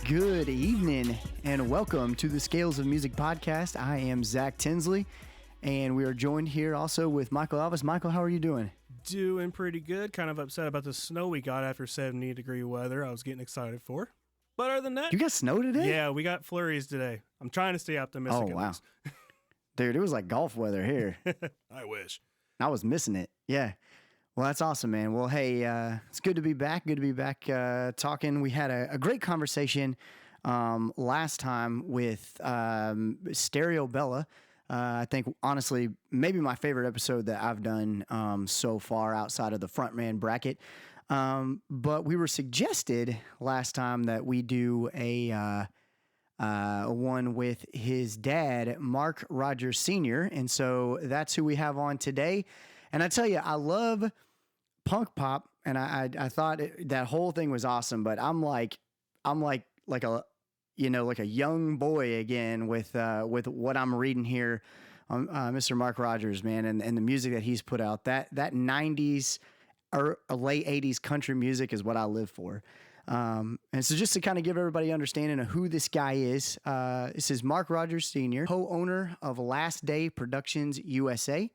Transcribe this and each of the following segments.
Good evening and welcome to the Scales of Music podcast. I am Zach Tinsley and we are joined here also with Michael Alvis. Michael, how are you doing? Doing pretty good. Kind of upset about the snow we got after 70-degree weather. I was getting excited for. But other than that... You got snow today? Yeah, we got flurries today. I'm trying to stay optimistic. Oh, wow. Dude, it was like golf weather here. I wish. I was missing it. Yeah. Well, that's awesome, man. Well, hey, it's good to be back. Good to be back talking. We had a great conversation last time with Stereo Bella. I think, honestly, maybe my favorite episode that I've done so far outside of the frontman bracket. But we were suggested last time that we do a one with his dad, Marc Rogers Sr. And so that's who we have on today. And I tell you, I love punk pop, and I thought that whole thing was awesome. But I'm like a young boy again with what I'm reading here on Mr. Marc Rogers, man, and the music that he's put out. That 90s or late 80s country music is what I live for. And so just to kind of give everybody understanding of who this guy is, this is Marc Rogers Sr., co-owner of Last Day Productions USA.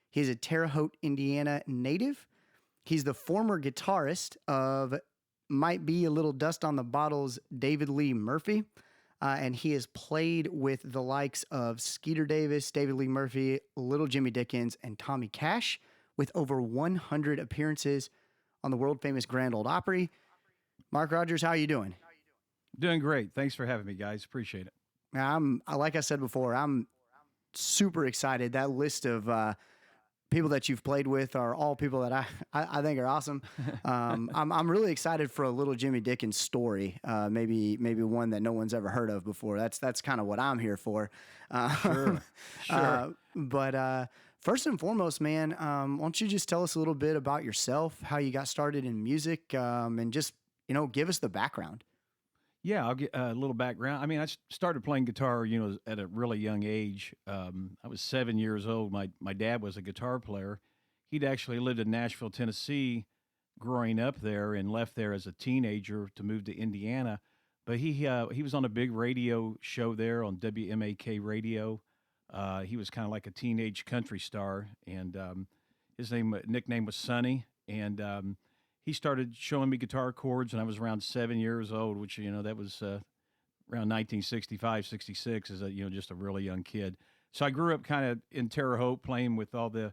He's a Terre Haute, Indiana native. He's the former guitarist of Might Be a Little Dust on the Bottle's David Lee Murphy. And he has played with the likes of Skeeter Davis, David Lee Murphy, Little Jimmy Dickens, and Tommy Cash, with over 100 appearances on the world-famous Grand Ole Opry. Marc Rogers, how are you doing? Doing great. Thanks for having me, guys. Appreciate it. Like I said before, I'm super excited. That list of people that you've played with are all people that I think are awesome. I'm really excited for a Little Jimmy Dickens story. Maybe one that no one's ever heard of before. That's kind of what I'm here for. Sure. But first and foremost, man, why don't you just tell us a little bit about yourself, how you got started in music, and just give us the background. Yeah, I'll get a little background. I mean, I started playing guitar, at a really young age. I was 7 years old. My dad was a guitar player. He'd actually lived in Nashville, Tennessee, growing up there, and left there as a teenager to move to Indiana. But he was on a big radio show there on WMAK radio. He was kind of like a teenage country star, and his nickname was Sonny, and he started showing me guitar chords when I was around 7 years old, which, that was around 1965, 66, as just a really young kid. So I grew up kind of in Terre Haute, playing with all the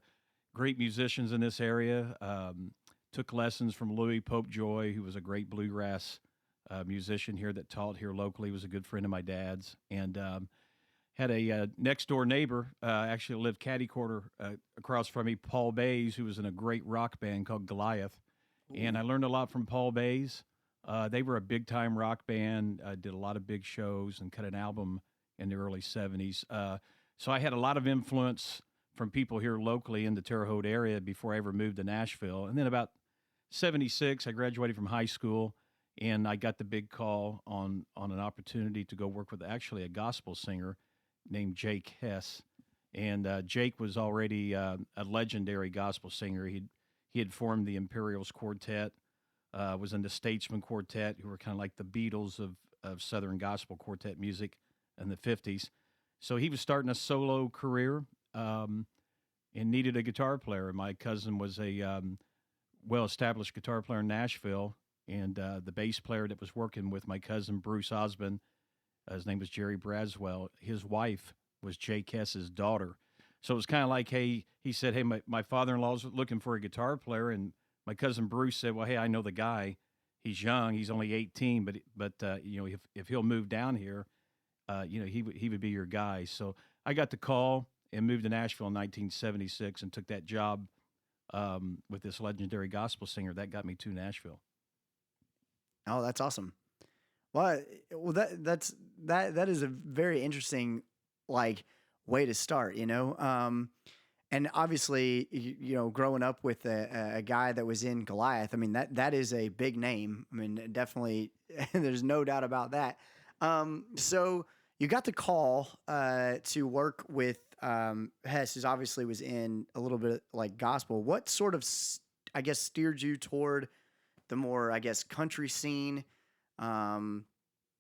great musicians in this area. Took lessons from Louis Popejoy, who was a great bluegrass musician here that taught here locally. He was a good friend of my dad's. And had a next-door neighbor, actually lived catty corner across from me, Paul Bays, who was in a great rock band called Goliath. And I learned a lot from Paul Bays. They were a big-time rock band, did a lot of big shows, and cut an album in the early 70s. So I had a lot of influence from people here locally in the Terre Haute area before I ever moved to Nashville. And then about 76, I graduated from high school, and I got the big call on an opportunity to go work with actually a gospel singer named Jake Hess. And Jake was already a legendary gospel singer. He had formed the Imperials Quartet, was in the Statesman Quartet, who were kind of like the Beatles of Southern gospel quartet music in the 50s. So he was starting a solo career and needed a guitar player. My cousin was a well-established guitar player in Nashville, and the bass player that was working with my cousin, Bruce Osmond, his name was Jerry Braswell. His wife was Jake Hess's daughter. So it was kind of like, he said, hey, my father-in-law's looking for a guitar player, and my cousin Bruce said, well, hey, I know the guy. He's young. He's only 18, but if he'll move down here, he would be your guy. So I got the call and moved to Nashville in 1976 and took that job with this legendary gospel singer. That got me to Nashville. Oh, that's awesome. Well, that is a very interesting, way to start, and obviously, growing up with a guy that was in Goliath, I mean, that is a big name. I mean, definitely, there's no doubt about that. So you got the call to work with Hess, who obviously was in a little bit like gospel. What sort of, steered you toward the more, country scene?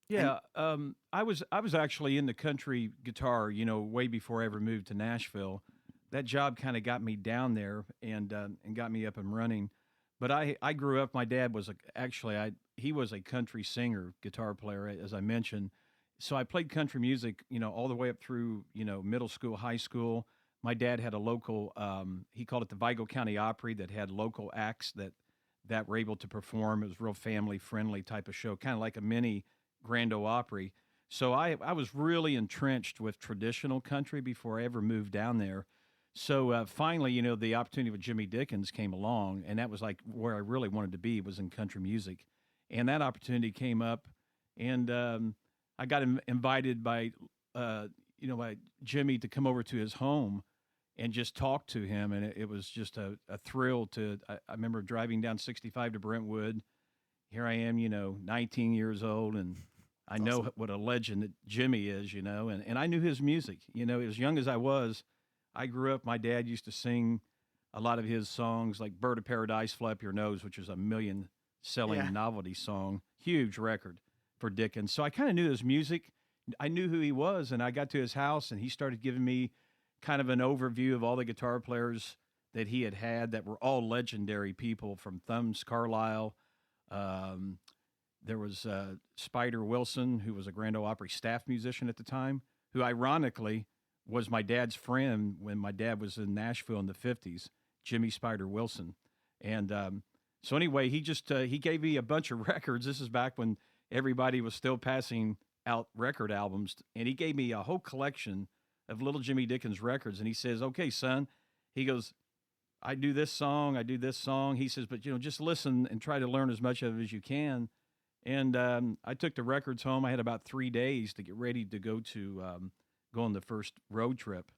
Yeah, I was actually into country guitar, way before I ever moved to Nashville. That job kind of got me down there and got me up and running. But I grew up. My dad was he was a country singer, guitar player, as I mentioned. So I played country music, all the way up through middle school, high school. My dad had a local, he called it the Vigo County Opry, that had local acts that were able to perform. It was a real family friendly type of show, kind of like a mini Grand Ole Opry. So I was really entrenched with traditional country before I ever moved down there. So finally, the opportunity with Jimmy Dickens came along, and that was like where I really wanted to be, was in country music. And that opportunity came up, and I got invited by Jimmy to come over to his home and just talk to him. And it was just a thrill I remember driving down 65 to Brentwood. Here I am, 19 years old, and I know awesome. what a legend that Jimmy is, and I knew his music. As young as I was, I grew up, my dad used to sing a lot of his songs, like Bird of Paradise, Flap Your Nose, which was a million selling Yeah. novelty song, huge record for Dickens. So I kind of knew his music. I knew who he was, and I got to his house, and he started giving me kind of an overview of all the guitar players that he had that were all legendary people, from Thumbs Carlisle. Um, there was Spider Wilson, who was a Grand Ole Opry staff musician at the time, who ironically was my dad's friend when my dad was in Nashville in the 50s, Jimmy Spider Wilson. And so anyway, he gave me a bunch of records. This is back when everybody was still passing out record albums. And he gave me a whole collection of little Jimmy Dickens records. And he says, okay, son, he goes, I do this song. He says, but, just listen and try to learn as much of it as you can. And I took the records home. I had about 3 days to get ready to go on the first road trip.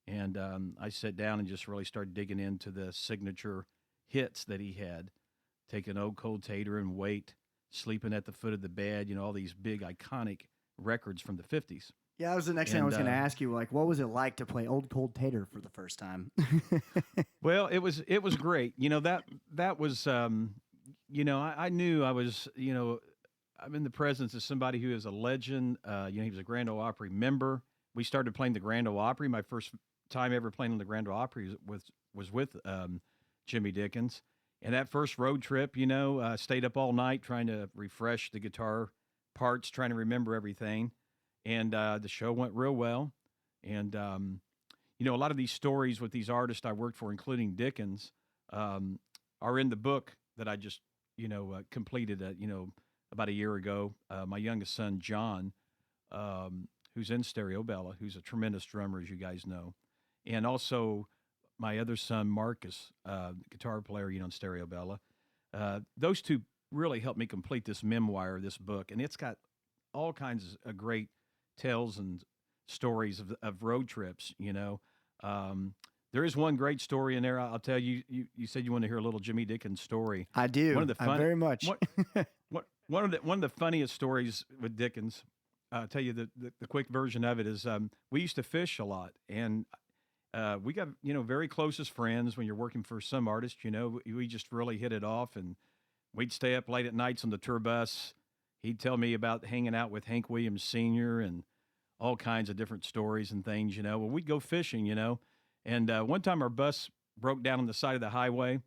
And I sat down and just really started digging into the signature hits that he had. Taking Old Cold Tater and Wait, Sleeping at the Foot of the Bed, all these big iconic records from the 50s. Yeah, that was the next thing I was going to ask you. Like, what was it like to play Old Cold Tater for the first time? Well, it was great. That was I knew I was, I'm in the presence of somebody who is a legend. He was a Grand Ole Opry member. We started playing the Grand Ole Opry. My first time ever playing on the Grand Ole Opry was with Jimmy Dickens. And that first road trip, stayed up all night trying to refresh the guitar parts, trying to remember everything. And the show went real well. And, a lot of these stories with these artists I worked for, including Dickens, are in the book that I just, completed, about a year ago. My youngest son, John, who's in Stereo Bella, who's a tremendous drummer, as you guys know. And also my other son, Marcus, guitar player, in Stereo Bella. Those two really helped me complete this memoir, this book. And it's got all kinds of great tales and stories of road trips, There is one great story in there. I'll tell you. You said you want to hear a little Jimmy Dickens story. I do. One of the very much. One of the funniest stories with Dickens. I'll tell you the quick version of it is we used to fish a lot, and we got very close as friends. When you're working for some artist, we just really hit it off, and we'd stay up late at nights on the tour bus. He'd tell me about hanging out with Hank Williams Sr. and all kinds of different stories and things. Well, we'd go fishing, And one time our bus broke down on the side of the highway,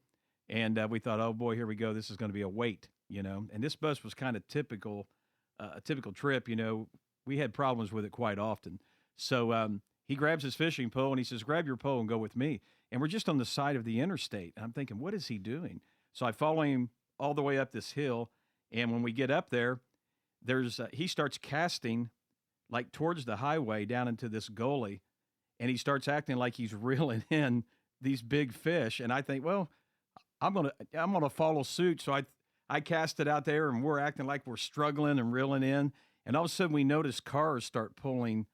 and we thought, oh boy, here we go. This is going to be a wait, And this bus was kind of a typical trip. We had problems with it quite often. So he grabs his fishing pole and he says, grab your pole and go with me. And we're just on the side of the interstate. And I'm thinking, what is he doing? So I follow him all the way up this hill. And when we get up there, he starts casting like towards the highway down into this gully. And he starts acting like he's reeling in these big fish. And I think, well, I'm gonna follow suit. So I cast it out there, and we're acting like we're struggling and reeling in. And all of a sudden, we notice cars start pulling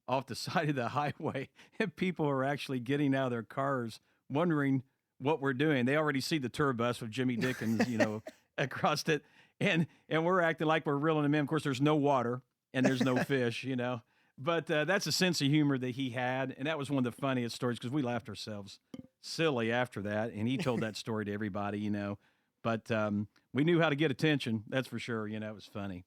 off the side of the highway, and people are actually getting out of their cars, wondering what we're doing. They already see the tour bus with Jimmy Dickens, across it, and we're acting like we're reeling them in. Of course, there's no water and there's no fish, But that's a sense of humor that he had, and that was one of the funniest stories because we laughed ourselves silly after that, and he told that story to everybody, But we knew how to get attention, that's for sure. It was funny.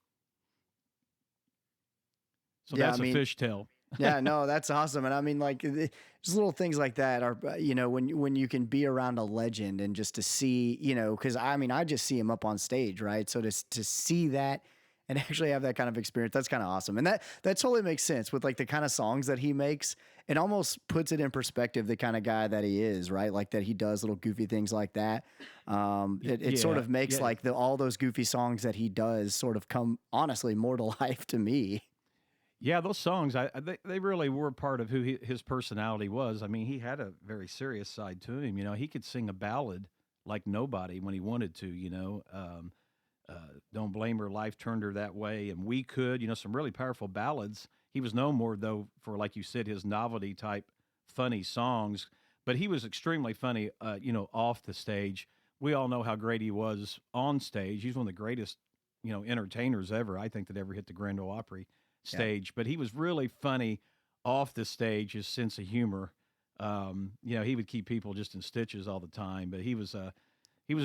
So Yeah, that's I a mean, fishtail. yeah, no, that's awesome. And I mean, like, just little things like that are, when you can be around a legend and just to see, because I mean, I just see him up on stage, right? So to see that and actually have that kind of experience, that's kind of awesome. And that totally makes sense with like the kind of songs that he makes. It almost puts it in perspective, the kind of guy that he is, right? Like that he does little goofy things like that. It sort Yeah, of makes yeah. like all those goofy songs that he does sort of come honestly more to life to me. Yeah, those songs, they really were part of who his personality was. I mean, he had a very serious side to him. He could sing a ballad like nobody when he wanted to. Don't blame her, life turned her that way, and we could. Some really powerful ballads. He was known more though for, like you said, his novelty type funny songs. But he was extremely funny. Off the stage. We all know how great he was on stage. He's one of the greatest, entertainers ever. I think that ever hit the Grand Ole Opry Yeah. stage, but he was really funny off the stage. His sense of humor, he would keep people just in stitches all the time. But he was a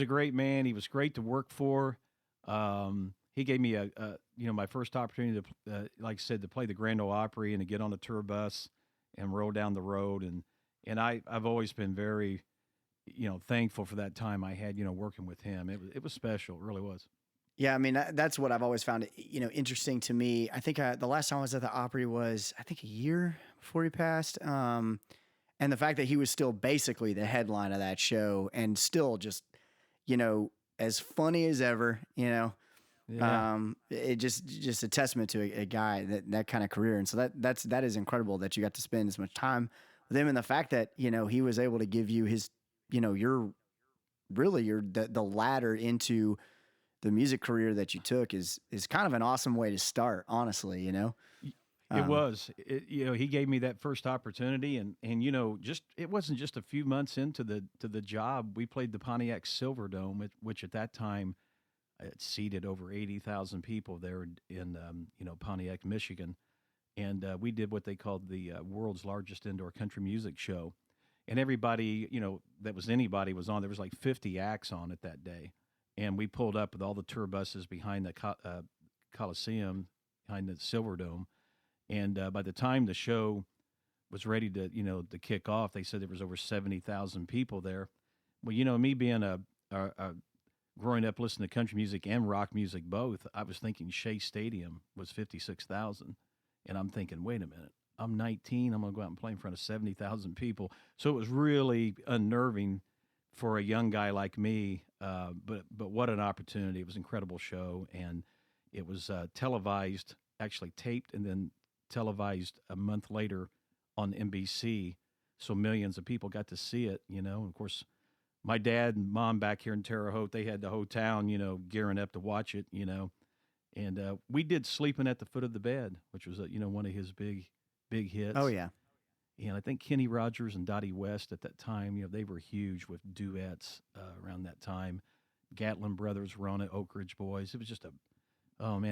great man. He was great to work for. He gave me my first opportunity to, like I said, to play the Grand Ole Opry and to get on a tour bus and roll down the road. And I've always been very, thankful for that time I had, working with him. It was special. It really was. Yeah, I mean that's what I've always found, interesting to me. I think the last time I was at the Opry was I think a year before he passed, and the fact that he was still basically the headline of that show and still just, as funny as ever. Yeah. It just a testament to a guy that kind of career, and so that is incredible that you got to spend as much time with him, and the fact that he was able to give you his, your really the ladder into the music career that you took is kind of an awesome way to start, honestly, It was. He gave me that first opportunity, and just it wasn't just a few months into the job. We played the Pontiac Silverdome, which at that time it seated over 80,000 people there in Pontiac, Michigan, and we did what they called the world's largest indoor country music show, and everybody that was anybody was on. There was like 50 acts on it that day, and we pulled up with all the tour buses behind the Coliseum, behind the Silverdome. And by the time the show was ready to kick off, they said there was over 70,000 people there. Well, me being a growing up listening to country music and rock music both, I was thinking Shea Stadium was 56,000, and I'm thinking, wait a minute, I'm 19, I'm gonna go out and play in front of 70,000 people. So it was really unnerving for a young guy like me. But what an opportunity! It was an incredible show, and it was televised, actually taped, and then televised a month later on NBC, so millions of people got to see it, And of course, my dad and mom back here in Terre Haute, they had the whole town, gearing up to watch it, And we did "Sleeping at the Foot of the Bed," which was, one of his big hits. Oh yeah. And I think Kenny Rogers and Dottie West at that time, they were huge with duets around that time. Gatlin Brothers were on it, Oak Ridge Boys. It was just it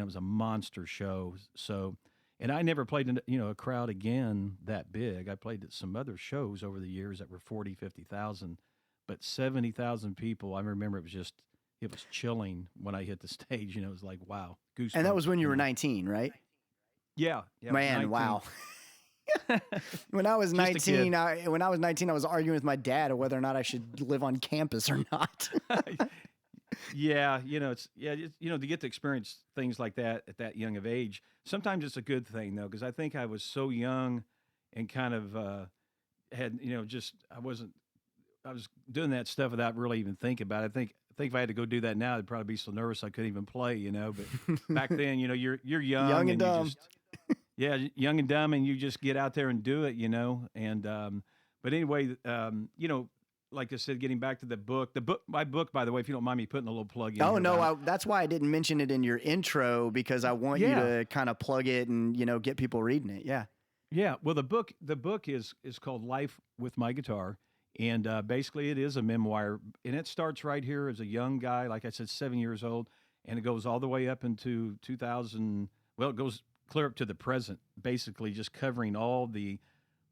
was a monster show. So, and I never played in, a crowd again that big. I played at some other shows over the years that were 40, 50,000, but 70,000 people. I remember it was chilling when I hit the stage. It was like, wow, goosebumps. And that was when you were 19, right? Yeah. Man, wow. When I was 19, I was arguing with my dad whether or not I should live on campus or not. Yeah, to get to experience things like that at that young of age. Sometimes it's a good thing though, because I think I was so young and kind of had, I was doing that stuff without really even thinking about it. I think if I had to go do that now, I'd probably be so nervous I couldn't even play, But back then, you're young and dumb. Young and dumb, and you just get out there and do it, And but anyway, like I said, getting back to my book, by the way, if you don't mind me putting a little plug in. Oh no, that's why I didn't mention it in your intro, because I want you to kind of plug it and get people reading it. Yeah. Yeah. Well, the book is called Life with My Guitar, and basically it is a memoir, and it starts right here as a young guy, like I said, 7 years old, and it goes all the way up into 2000. Well, it goes clear up to the present, basically just covering all the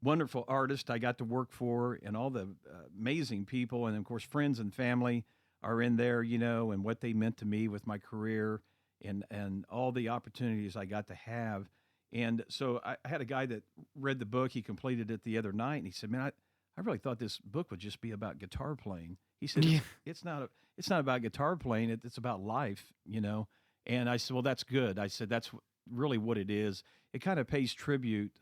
wonderful artists I got to work for and all the amazing people. And of course, friends and family are in there, and what they meant to me with my career and all the opportunities I got to have. And so I had a guy that read the book. He completed it the other night, and he said, "Man, I really thought this book would just be about guitar playing." He said, Yeah. "It's not. It's not about guitar playing. It's about life, you know." And I said, "Well, that's good." I said, "That's really what it is. It kind of pays tribute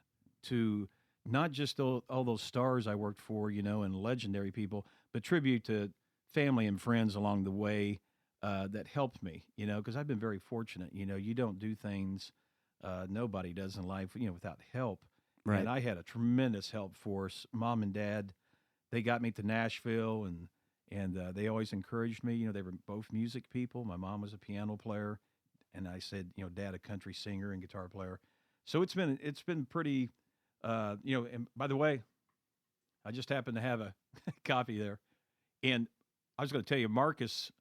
to not just all those stars I worked for, you know, and legendary people, but tribute to family and friends along the way that helped me, you know, because I've been very fortunate. You know, you don't do things nobody does in life, you know, without help. Right. And I had a tremendous help force. Mom and Dad, they got me to Nashville, and they always encouraged me. You know, they were both music people. My mom was a piano player, and I said, you know, Dad, a country singer and guitar player. So it's been pretty, you know. And by the way, I just happened to have a copy there, and I was going to tell you, Marcus,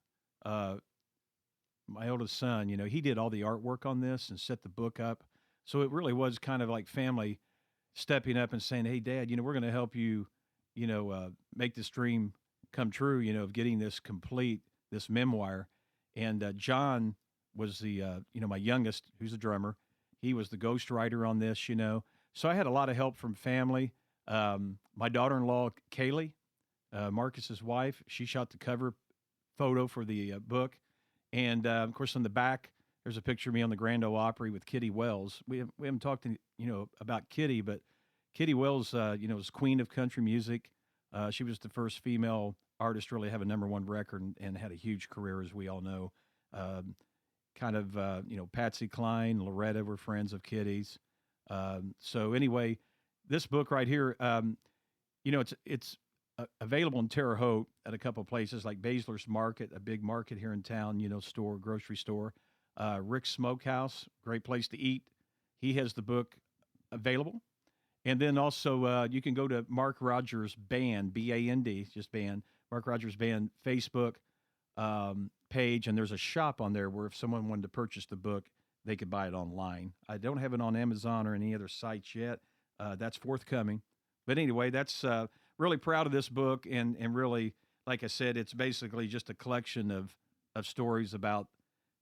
my oldest son, you know, he did all the artwork on this and set the book up. So it really was kind of like family stepping up and saying, "Hey, Dad, you know, we're going to help you, you know, make this dream come true, you know, of getting this complete, this memoir." And John was the, you know, my youngest, who's a drummer. He was the ghostwriter on this, you know. So I had a lot of help from family. My daughter-in-law, Kaylee, Marcus's wife, she shot the cover photo for the book. And of course, on the back, there's a picture of me on the Grand Ole Opry with Kitty Wells. We haven't talked, you know, about Kitty, but Kitty Wells, you know, was queen of country music. She was the first female artist to really have a #1 record and had a huge career, as we all know. Kind of, you know, Patsy Cline, Loretta were friends of Kitty's. So anyway, this book right here, you know, it's available in Terre Haute at a couple of places like Baszler's Market, a big market here in town, you know, store, grocery store. Rick's Smokehouse, great place to eat. He has the book available. And then also you can go to Marc Rogers Band, B-A-N-D, just band, Marc Rogers Band Facebook page. And there's a shop on there where if someone wanted to purchase the book, they could buy it online. I don't have it on Amazon or any other sites yet. That's forthcoming. But anyway, that's really proud of this book. And really, like I said, it's basically just a collection of stories about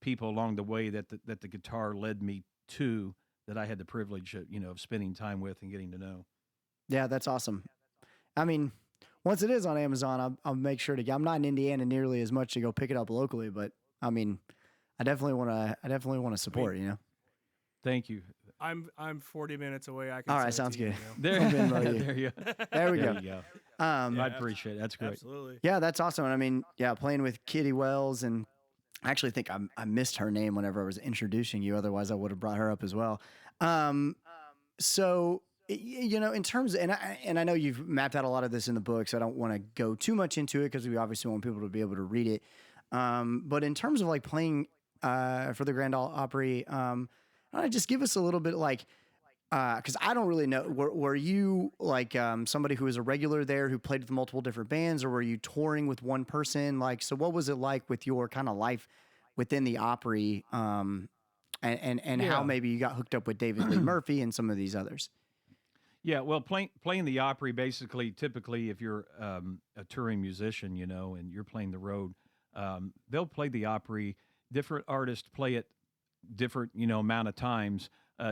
people along the way that the guitar led me to, that I had the privilege of, you know, of spending time with and getting to know. Yeah, that's awesome. I mean, once it is on Amazon, I'll make sure to get. I'm not in Indiana nearly as much to go pick it up locally, but I mean, I definitely want to support. You know. Thank you. I'm 40 minutes away. I can. All right, sounds good. There, there you go. There we go. You go. Yeah, I appreciate it. That's great. Absolutely. Yeah, that's awesome. And I mean, yeah, playing with Kitty Wells, and I actually think I missed her name whenever I was introducing you. Otherwise, I would have brought her up as well. So, you know, in terms of, and I know you've mapped out a lot of this in the book, so I don't want to go too much into it because we obviously want people to be able to read it. But in terms of like playing for the Grand Ole Opry, just give us a little bit like, because I don't really know, were you like somebody who was a regular there who played with multiple different bands, or were you touring with one person? Like, so what was it like with your kind of life within the Opry, and how maybe you got hooked up with David Lee Murphy and some of these others? Yeah, well, playing the Opry, basically, typically, if you're a touring musician, you know, and you're playing the road, they'll play the Opry. Different artists play it different, you know, amount of times.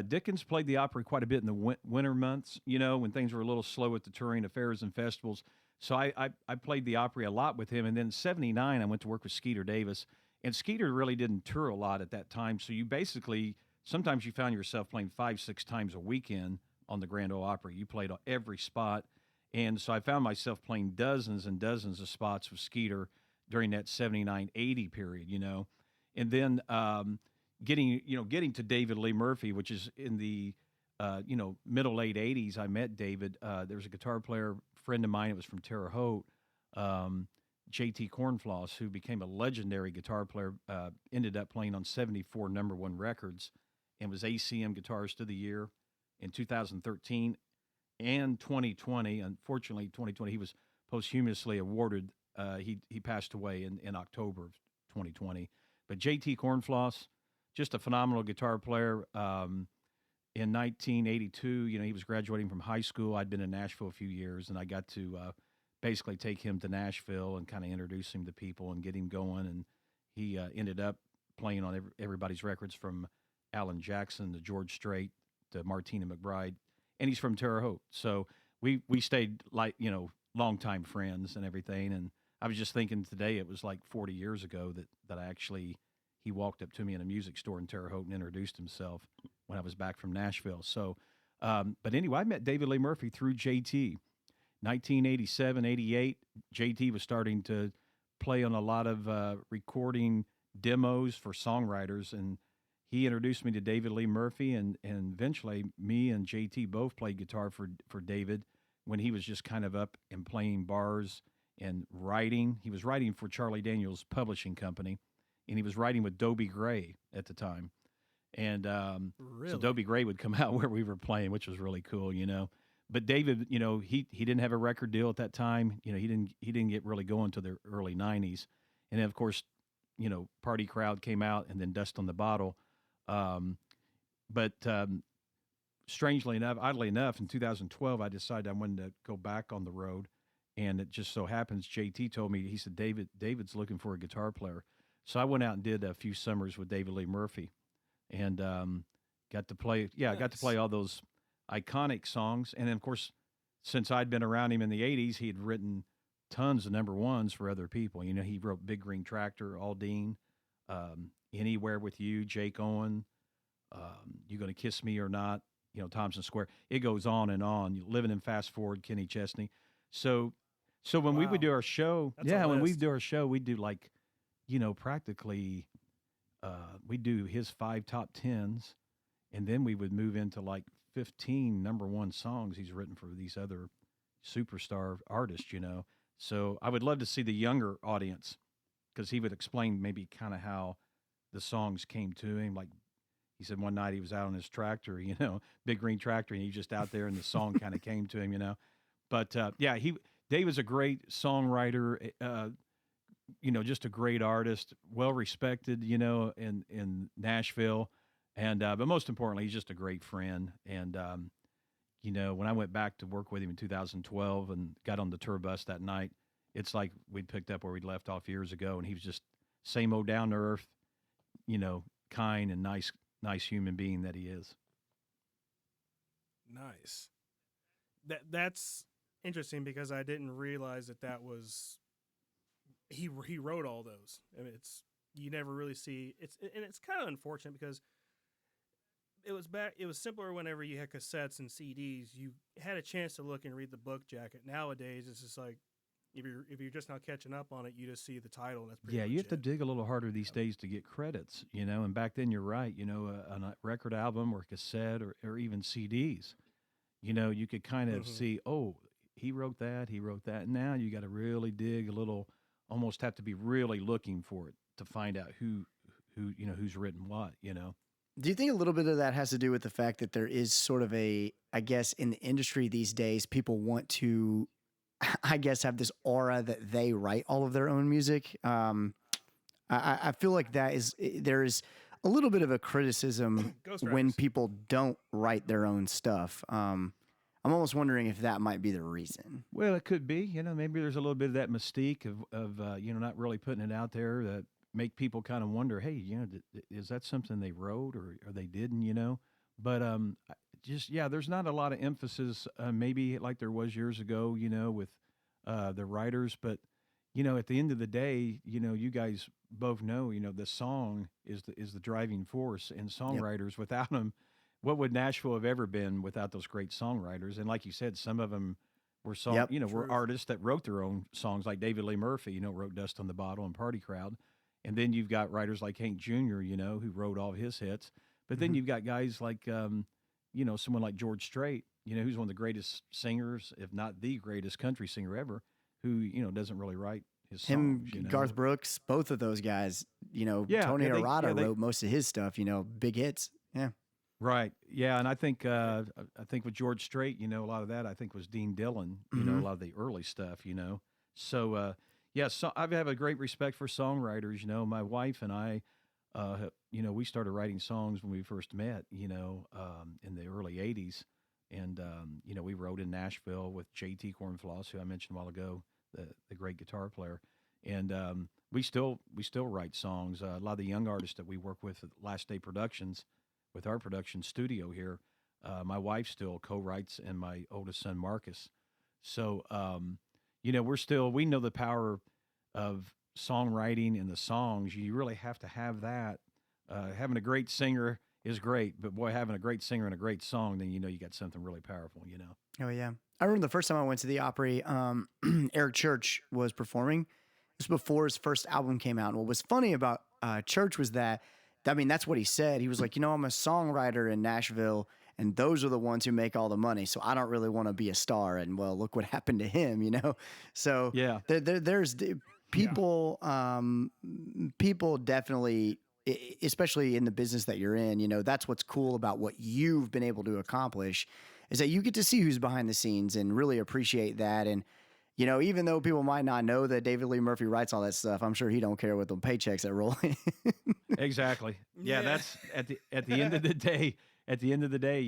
Dickens played the Opry quite a bit in the winter months, you know, when things were a little slow at the touring affairs and festivals. So I played the Opry a lot with him. And then in '79, I went to work with Skeeter Davis. And Skeeter really didn't tour a lot at that time. So you basically, sometimes you found yourself playing 5-6 times a weekend on the Grand Ole Opry. You played every spot. And so I found myself playing dozens and dozens of spots with Skeeter during that '79-'80 period, you know. And then getting to David Lee Murphy, which is in the you know, middle late '80s. I met David. There was a guitar player friend of mine. It was from Terre Haute, J.T. Cornfloss, who became a legendary guitar player. Ended up playing on 74 #1 records, and was ACM Guitarist of the Year in 2013 and 2020. Unfortunately, 2020 he was posthumously awarded. He passed away in October of 2020. But J.T. Cornfloss, just a phenomenal guitar player. In 1982, you know, he was graduating from high school. I'd been in Nashville a few years, and I got to basically take him to Nashville and kind of introduce him to people and get him going. And he ended up playing on everybody's records, from Alan Jackson to George Strait, Martina McBride, and he's from Terre Haute. So we stayed like, longtime friends and everything. And I was just thinking today, it was like 40 years ago that I actually, he walked up to me in a music store in Terre Haute and introduced himself when I was back from Nashville. So, but anyway, I met David Lee Murphy through JT. 1987, 88, JT was starting to play on a lot of recording demos for songwriters, and he introduced me to David Lee Murphy, and eventually me and JT both played guitar for David when he was just kind of up and playing bars and writing. He was writing for Charlie Daniels Publishing Company, and he was writing with Dobie Gray at the time. And Really? so Dobie Gray would come out where we were playing, which was really cool, But David, he didn't have a record deal at that time. He didn't get really going until the early 90s. And then, of course, Party Crowd came out, and then Dust on the Bottle. But strangely enough, oddly enough, in 2012, I decided I wanted to go back on the road. And it just so happens, JT told me, he said, David's looking for a guitar player. So I went out and did a few summers with David Lee Murphy, and got to play all those iconic songs. And then, of course, since I'd been around him in the 80s, he had written tons of number ones for other people. He wrote Big Green Tractor, Aldine, Anywhere with You, Jake Owen, You Gonna Kiss Me or Not, Thompson Square. It goes on and on. Living in Fast Forward, Kenny Chesney. So when we would do our show, when we do our show, we'd do like, practically, we'd do his 5 top 10s, and then we would move into like 15 number one songs he's written for these other superstar artists, So I would love to see the younger audience, because he would explain maybe kind of how the songs came to him. Like he said one night he was out on his tractor, Big Green Tractor, and he was just out there and the song kind of came to him, But Dave is a great songwriter, just a great artist, well respected, in Nashville. And but most importantly, he's just a great friend. And when I went back to work with him in 2012 and got on the tour bus that night, it's like we'd picked up where we'd left off years ago, and he was just same old down to earth, kind and nice human being that he is. Nice. That's interesting, because I didn't realize that was he wrote all those. I mean, you never really see and it's kind of unfortunate, because it was simpler whenever you had cassettes and CDs. You had a chance to look and read the book jacket. Nowadays, it's just like if you're just not catching up on it, you just see the title, and that's pretty much you have to it. dig a little harder these days to get credits, And back then, you're right, on a record album or cassette or even CDs, you could kind of see, oh, he wrote that. And now you got to really dig a little, almost have to be really looking for it to find out who's written what, Do you think a little bit of that has to do with the fact that there is sort of I guess in the industry these days, people want to, I guess, have this aura that they write all of their own music? I feel like there is a little bit of a criticism when people don't write their own stuff. I'm almost wondering if that might be the reason. Well, it could be. Maybe there's a little bit of that mystique of not really putting it out there that make people kind of wonder, hey, is that something they wrote or they didn't, But there's not a lot of emphasis, maybe like there was years ago, with the writers. But, at the end of the day, you guys both know, the song is the driving force, and songwriters, without them, what would Nashville have ever been without those great songwriters? And like you said, some of them were were artists that wrote their own songs, like David Lee Murphy, wrote Dust on the Bottle and Party Crowd. And then you've got writers like Hank Jr., who wrote all of his hits. But then you've got guys like, someone like George Strait, who's one of the greatest singers, if not the greatest country singer ever, who, doesn't really write his songs. Garth Brooks, both of those guys, Tony Arata wrote most of his stuff, big hits. Yeah. Right. Yeah. And I think with George Strait, a lot of that, I think, was Dean Dillon, a lot of the early stuff, So, so I have a great respect for songwriters. My wife and I, we started writing songs when we first met, in the early 80s. And, we wrote in Nashville with J.T. Cornfloss, who I mentioned a while ago, the great guitar player. And we still write songs. A lot of the young artists that we work with at Last Day Productions, with our production studio here, My wife still co-writes, and my oldest son Marcus. So, we know the power of songwriting and the songs. You really have to have that. Having a great singer is great, but boy, having a great singer and a great song, then you got something really powerful. Oh yeah. I remember the first time I went to the Opry, Eric Church was performing. This was before his first album came out. And what was funny about Church was that, I mean, that's what he said. He was like, I'm a songwriter in Nashville, and those are the ones who make all the money. So I don't really want to be a star. And well, look what happened to him. So Yeah. there's people, people definitely, especially in the business that you're in, that's what's cool about what you've been able to accomplish, is that you get to see who's behind the scenes and really appreciate that. And, even though people might not know that David Lee Murphy writes all that stuff, I'm sure he don't care what the paychecks that roll in. Exactly. Yeah, that's at the end of the day. At the end of the day,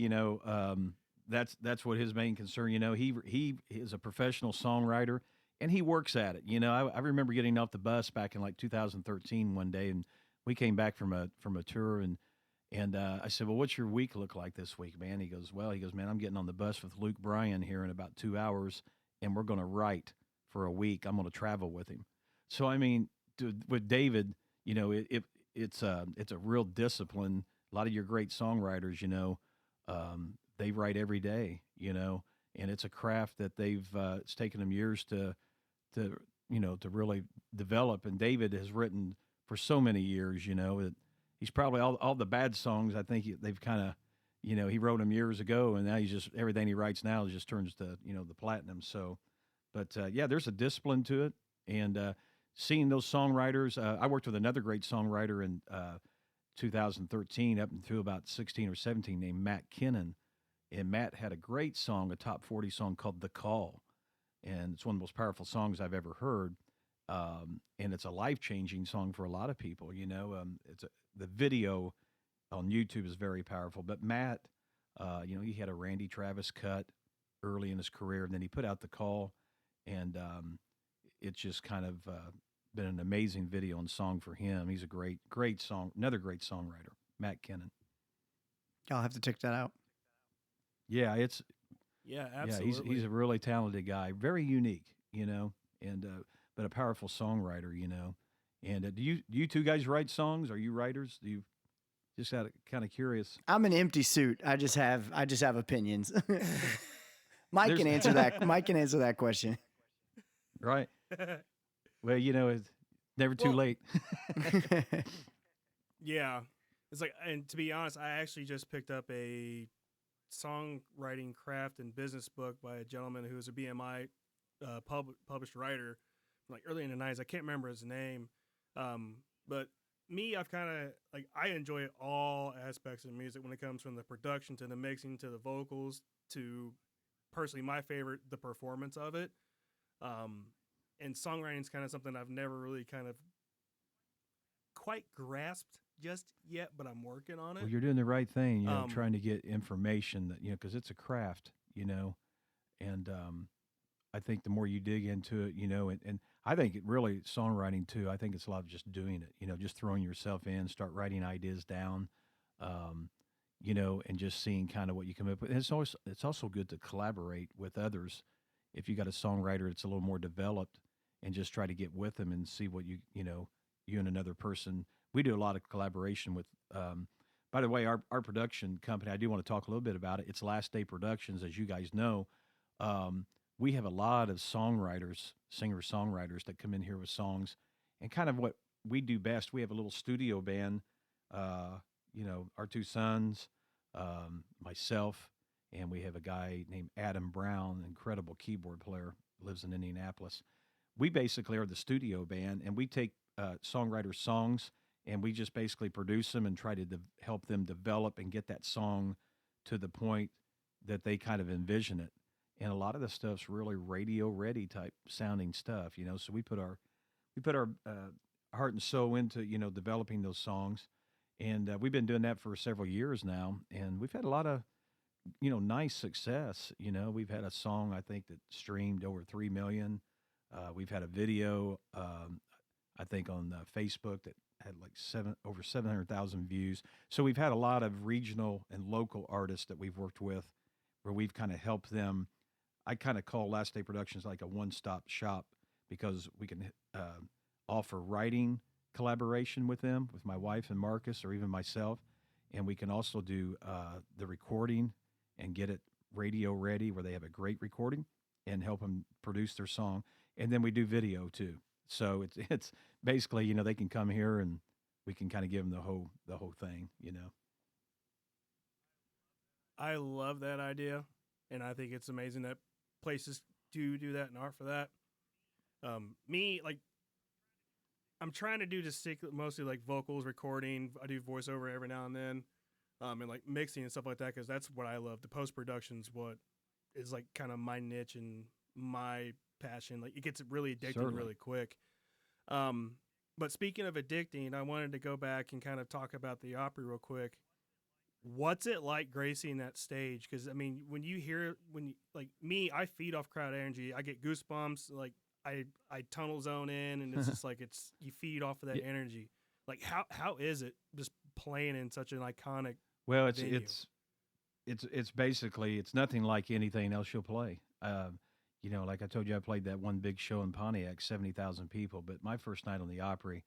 that's what his main concern. He is a professional songwriter, and he works at it. I remember getting off the bus back in like 2013 one day, and we came back from a tour, and I said, "Well, what's your week look like this week, man?" He goes, "Man, I'm getting on the bus with Luke Bryan here in about 2 hours, and we're going to write for a week. I'm going to travel with him." So, I mean, with David, it's a real discipline. A lot of your great songwriters, they write every day, and it's a craft that it's taken them years to really develop. And David has written for so many years, he's probably all the bad songs. I think they've kind of, he wrote them years ago, and now everything he writes now just turns to, the platinum. So, but yeah, there's a discipline to it. And seeing those songwriters, I worked with another great songwriter in 2013 up until about 16 or 17 named Matt Kinnon. And Matt had a great song, a top 40 song called The Call. And it's one of the most powerful songs I've ever heard. And it's a life-changing song for a lot of people. The video on YouTube is very powerful. But Matt, he had a Randy Travis cut early in his career, and then he put out The Call, and it's just kind of been an amazing video and song for him. He's a great another great songwriter, Matt Kinnon. I'll have to check that out. Yeah, absolutely. he's a really talented guy, very unique, and but a powerful songwriter, And do you two guys write songs? Are you writers? Do you just kind of curious? I'm an empty suit. I just have opinions. Mike can answer that. Mike can answer that question. Right. Well, it's never too late. Yeah. It's like, and to be honest, I actually just picked up a songwriting craft and business book by a gentleman who was a BMI published writer from like early in the 90s. I can't remember his name. But me, I've kind of like, I enjoy all aspects of music when it comes from the production to the mixing to the vocals to personally my favorite, the performance of it. And songwriting is kind of something I've never really kind of quite grasped just yet, but I'm working on it. Well, you're doing the right thing, trying to get information that, because it's a craft, and I think the more you dig into it, and I think it really songwriting too. I think it's a lot of just doing it, just throwing yourself in, start writing ideas down, and just seeing kind of what you come up with. And it's also good to collaborate with others. If you got a songwriter that's a little more developed, and just try to get with them and see what you and another person. We do a lot of collaboration with. By the way, our production company, I do want to talk a little bit about it. It's Last Day Productions, as you guys know. We have a lot of songwriters, singer-songwriters that come in here with songs, and kind of what we do best. We have a little studio band. Our two sons, myself, and we have a guy named Adam Brown, incredible keyboard player, lives in Indianapolis. We basically are the studio band, and we take songwriters' songs, and we just basically produce them and try to help them develop and get that song to the point that they kind of envision it. And a lot of the stuff's really radio ready type sounding stuff, So we put our heart and soul into developing those songs, and we've been doing that for several years now, and we've had a lot of nice success. We've had a song I think that streamed over 3 million. We've had a video, I think on Facebook that had like over 700,000 views. So we've had a lot of regional and local artists that we've worked with, where we've kind of helped them. I kind of call Last Day Productions like a one-stop shop because we can offer writing collaboration with them, with my wife and Marcus, or even myself, and we can also do the recording and get it radio ready, where they have a great recording, and help them produce their song. And then we do video too. So it's basically, they can come here and we can kind of give them the whole thing. I love that idea, and I think it's amazing that places do that and art for that. Me, like, I'm trying to do just stick mostly like vocals, recording. I do voiceover every now and then, and like mixing and stuff like that, because that's what I love. The post production's what is like kind of my niche and my passion. Like, it gets really addicting Certainly. really quick. But speaking of addicting, I wanted to go back and kind of talk about the Opry real quick. What's it like gracing that stage? Because I mean, like me, I feed off crowd energy. I get goosebumps. Like I tunnel zone in, and it's just like you feed off of that energy. Like how is it just playing in such an iconic? Well, venue? it's basically, it's nothing like anything else you'll play. Like I told you, I played that one big show in Pontiac, 70,000 people. But my first night on the Opry,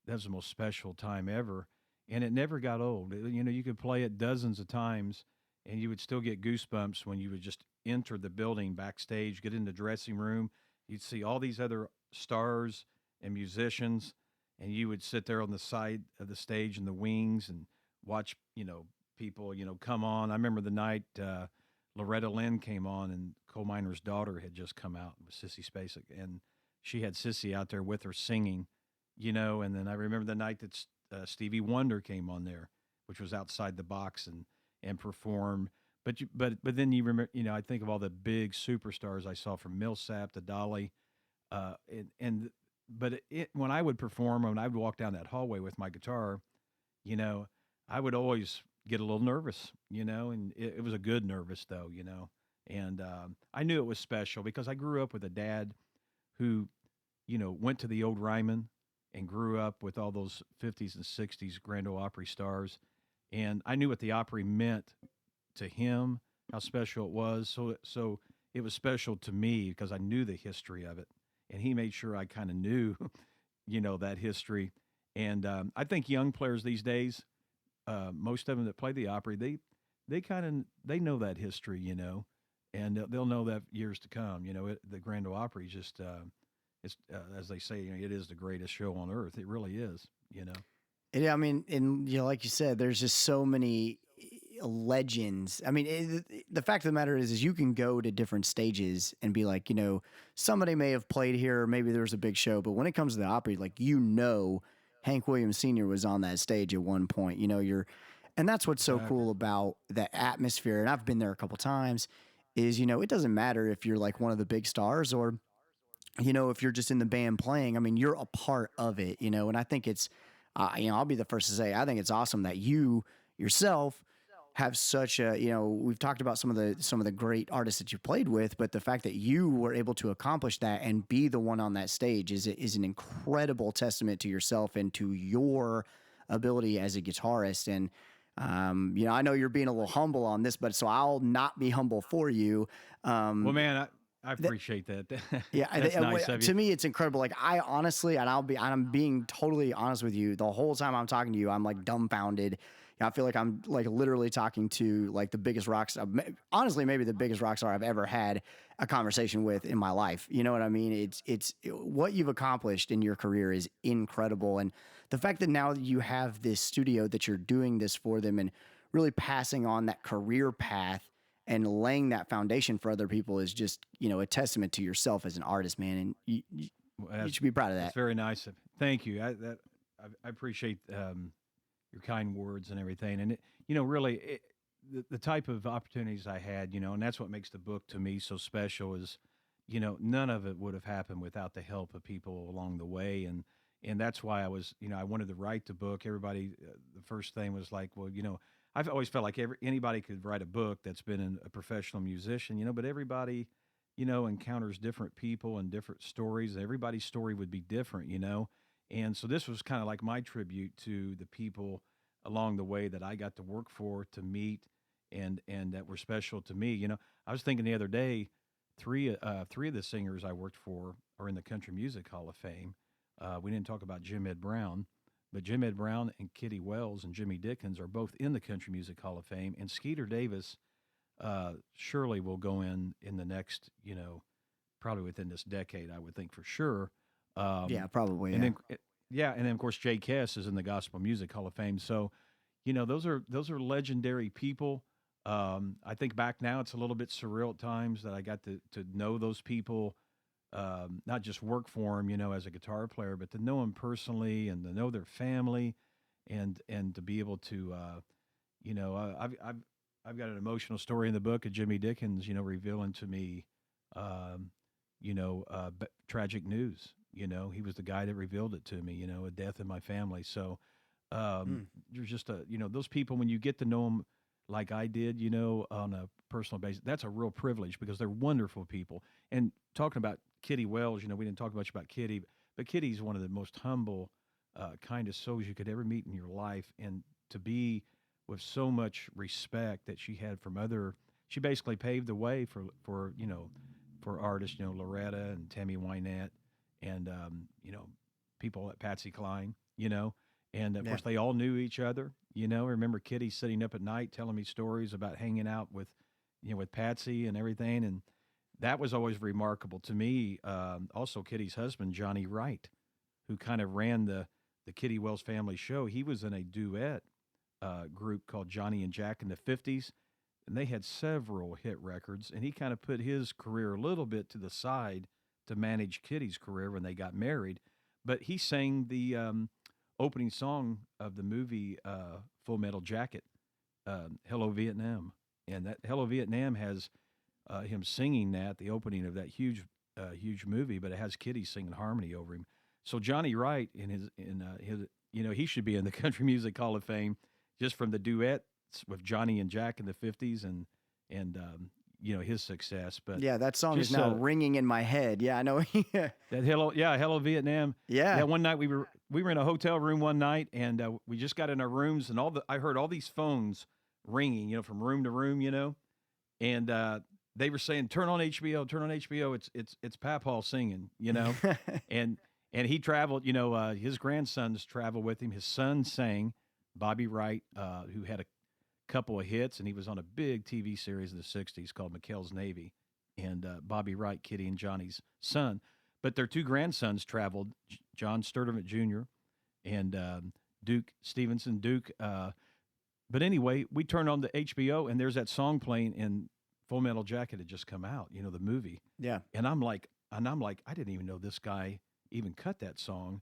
that was the most special time ever. And it never got old. You could play it dozens of times, and you would still get goosebumps when you would just enter the building backstage, get in the dressing room. You'd see all these other stars and musicians, and you would sit there on the side of the stage in the wings and watch, people, come on. I remember the night Loretta Lynn came on, and Coal Miner's Daughter had just come out with Sissy Spacek, and she had Sissy out there with her singing, and then I remember the night that Stevie Wonder came on there, which was outside the box and performed. But then you remember, I think of all the big superstars I saw, from Millsap to Dolly, but when I would perform, when I would walk down that hallway with my guitar, I would always get a little nervous, and it was a good nervous though, and I knew it was special because I grew up with a dad who, went to the old Ryman and grew up with all those 50s and 60s Grand Ole Opry stars. And I knew what the Opry meant to him, how special it was. So it was special to me because I knew the history of it. And he made sure I kind of knew, that history. And I think young players these days, most of them that play the Opry, they know that history, and they'll know that years to come. The Grand Ole Opry is just, it's as they say, it is the greatest show on earth. It really is, Yeah, I mean, and like you said, there's just so many legends. I mean, the fact of the matter is you can go to different stages and be like, somebody may have played here, or maybe there was a big show, but when it comes to the Opry, like, Hank Williams Sr. was on that stage at one point. And that's what's so cool about the atmosphere. And I've been there a couple times. Is it doesn't matter if you're like one of the big stars or if you're just in the band playing. I mean, you're a part of it. And I think it's I'll be the first to say I think it's awesome that you yourself have such a we've talked about some of the great artists that you played with, but the fact that you were able to accomplish that and be the one on that stage is an incredible testament to yourself and to your ability as a guitarist. And I know you're being a little humble on this, but so I'll not be humble for you. Well, man, I appreciate that. Yeah, That's nice of you. To me, it's incredible. Like, I honestly, and I'm being totally honest with you. The whole time I'm talking to you, I'm like dumbfounded. I feel like I'm like literally talking to like the biggest rock star, honestly, maybe the biggest rock star I've ever had a conversation with in my life. You know what I mean? It's what you've accomplished in your career is incredible. And the fact that now you have this studio that you're doing this for them and really passing on that career path and laying that foundation for other people is just, a testament to yourself as an artist, man. And you should be proud of that. That's very nice. Thank you. I appreciate your kind words and everything. And really, the type of opportunities I had, and that's what makes the book to me so special is, none of it would have happened without the help of people along the way. And that's why I was, I wanted to write the book. Everybody, the first thing was like, well, I've always felt like anybody could write a book that's been a professional musician, but everybody, encounters different people and different stories. Everybody's story would be different, And so this was kind of like my tribute to the people along the way that I got to work for, to meet, and that were special to me. I was thinking the other day, three of the singers I worked for are in the Country Music Hall of Fame. We didn't talk about Jim Ed Brown, but Jim Ed Brown and Kitty Wells and Jimmy Dickens are both in the Country Music Hall of Fame, and Skeeter Davis surely will go in the next, probably within this decade, I would think for sure. Yeah, probably. And then, and then of course Jay Kess is in the Gospel Music Hall of Fame. So, those are legendary people. I think back now, it's a little bit surreal at times that I got to know those people, not just work for them, as a guitar player, but to know them personally and to know their family, and to be able to, I've got an emotional story in the book of Jimmy Dickens, revealing to me, tragic news. He was the guy that revealed it to me, a death in my family. So there's just those people, when you get to know them like I did, on a personal basis, that's a real privilege because they're wonderful people. And talking about Kitty Wells, we didn't talk much about Kitty, but Kitty's one of the most humble, kindest souls you could ever meet in your life. And to be with so much respect that she had from she basically paved the way for artists, Loretta and Tammy Wynette and, people like Patsy Cline, and of course they all knew each other, I remember Kitty sitting up at night telling me stories about hanging out with, with Patsy and everything. And that was always remarkable to me. Also Kitty's husband, Johnny Wright, who kind of ran the Kitty Wells family show. He was in a duet group called Johnny and Jack in the 50s. And they had several hit records, and he kind of put his career a little bit to the side to manage Kitty's career when they got married. But he sang the opening song of the movie Full Metal Jacket, Hello Vietnam. And that Hello Vietnam has him singing the opening of that huge movie, but it has Kitty singing harmony over him. So Johnny Wright, in his he should be in the Country Music Hall of Fame just from the duet with Johnny and Jack in the 50s and his success. But yeah, that song is now ringing in my head. Yeah, I know. That Hello Vietnam. Yeah. One night we were in a hotel room one night, and we just got in our rooms, and I heard all these phones ringing, from room to room, and they were saying, turn on HBO, turn on HBO. It's Papaw singing, and he traveled, his grandsons traveled with him. His son sang, Bobby Wright, who had a couple of hits, and he was on a big TV series in the 60s called McHale's Navy, and Bobby Wright, Kitty and Johnny's son. But their two grandsons traveled, John Sturdivant Jr. and Duke Stevenson. But anyway, we turned on the HBO, and there's that song playing, and Full Metal Jacket had just come out, the movie. Yeah. And I'm like, I didn't even know this guy even cut that song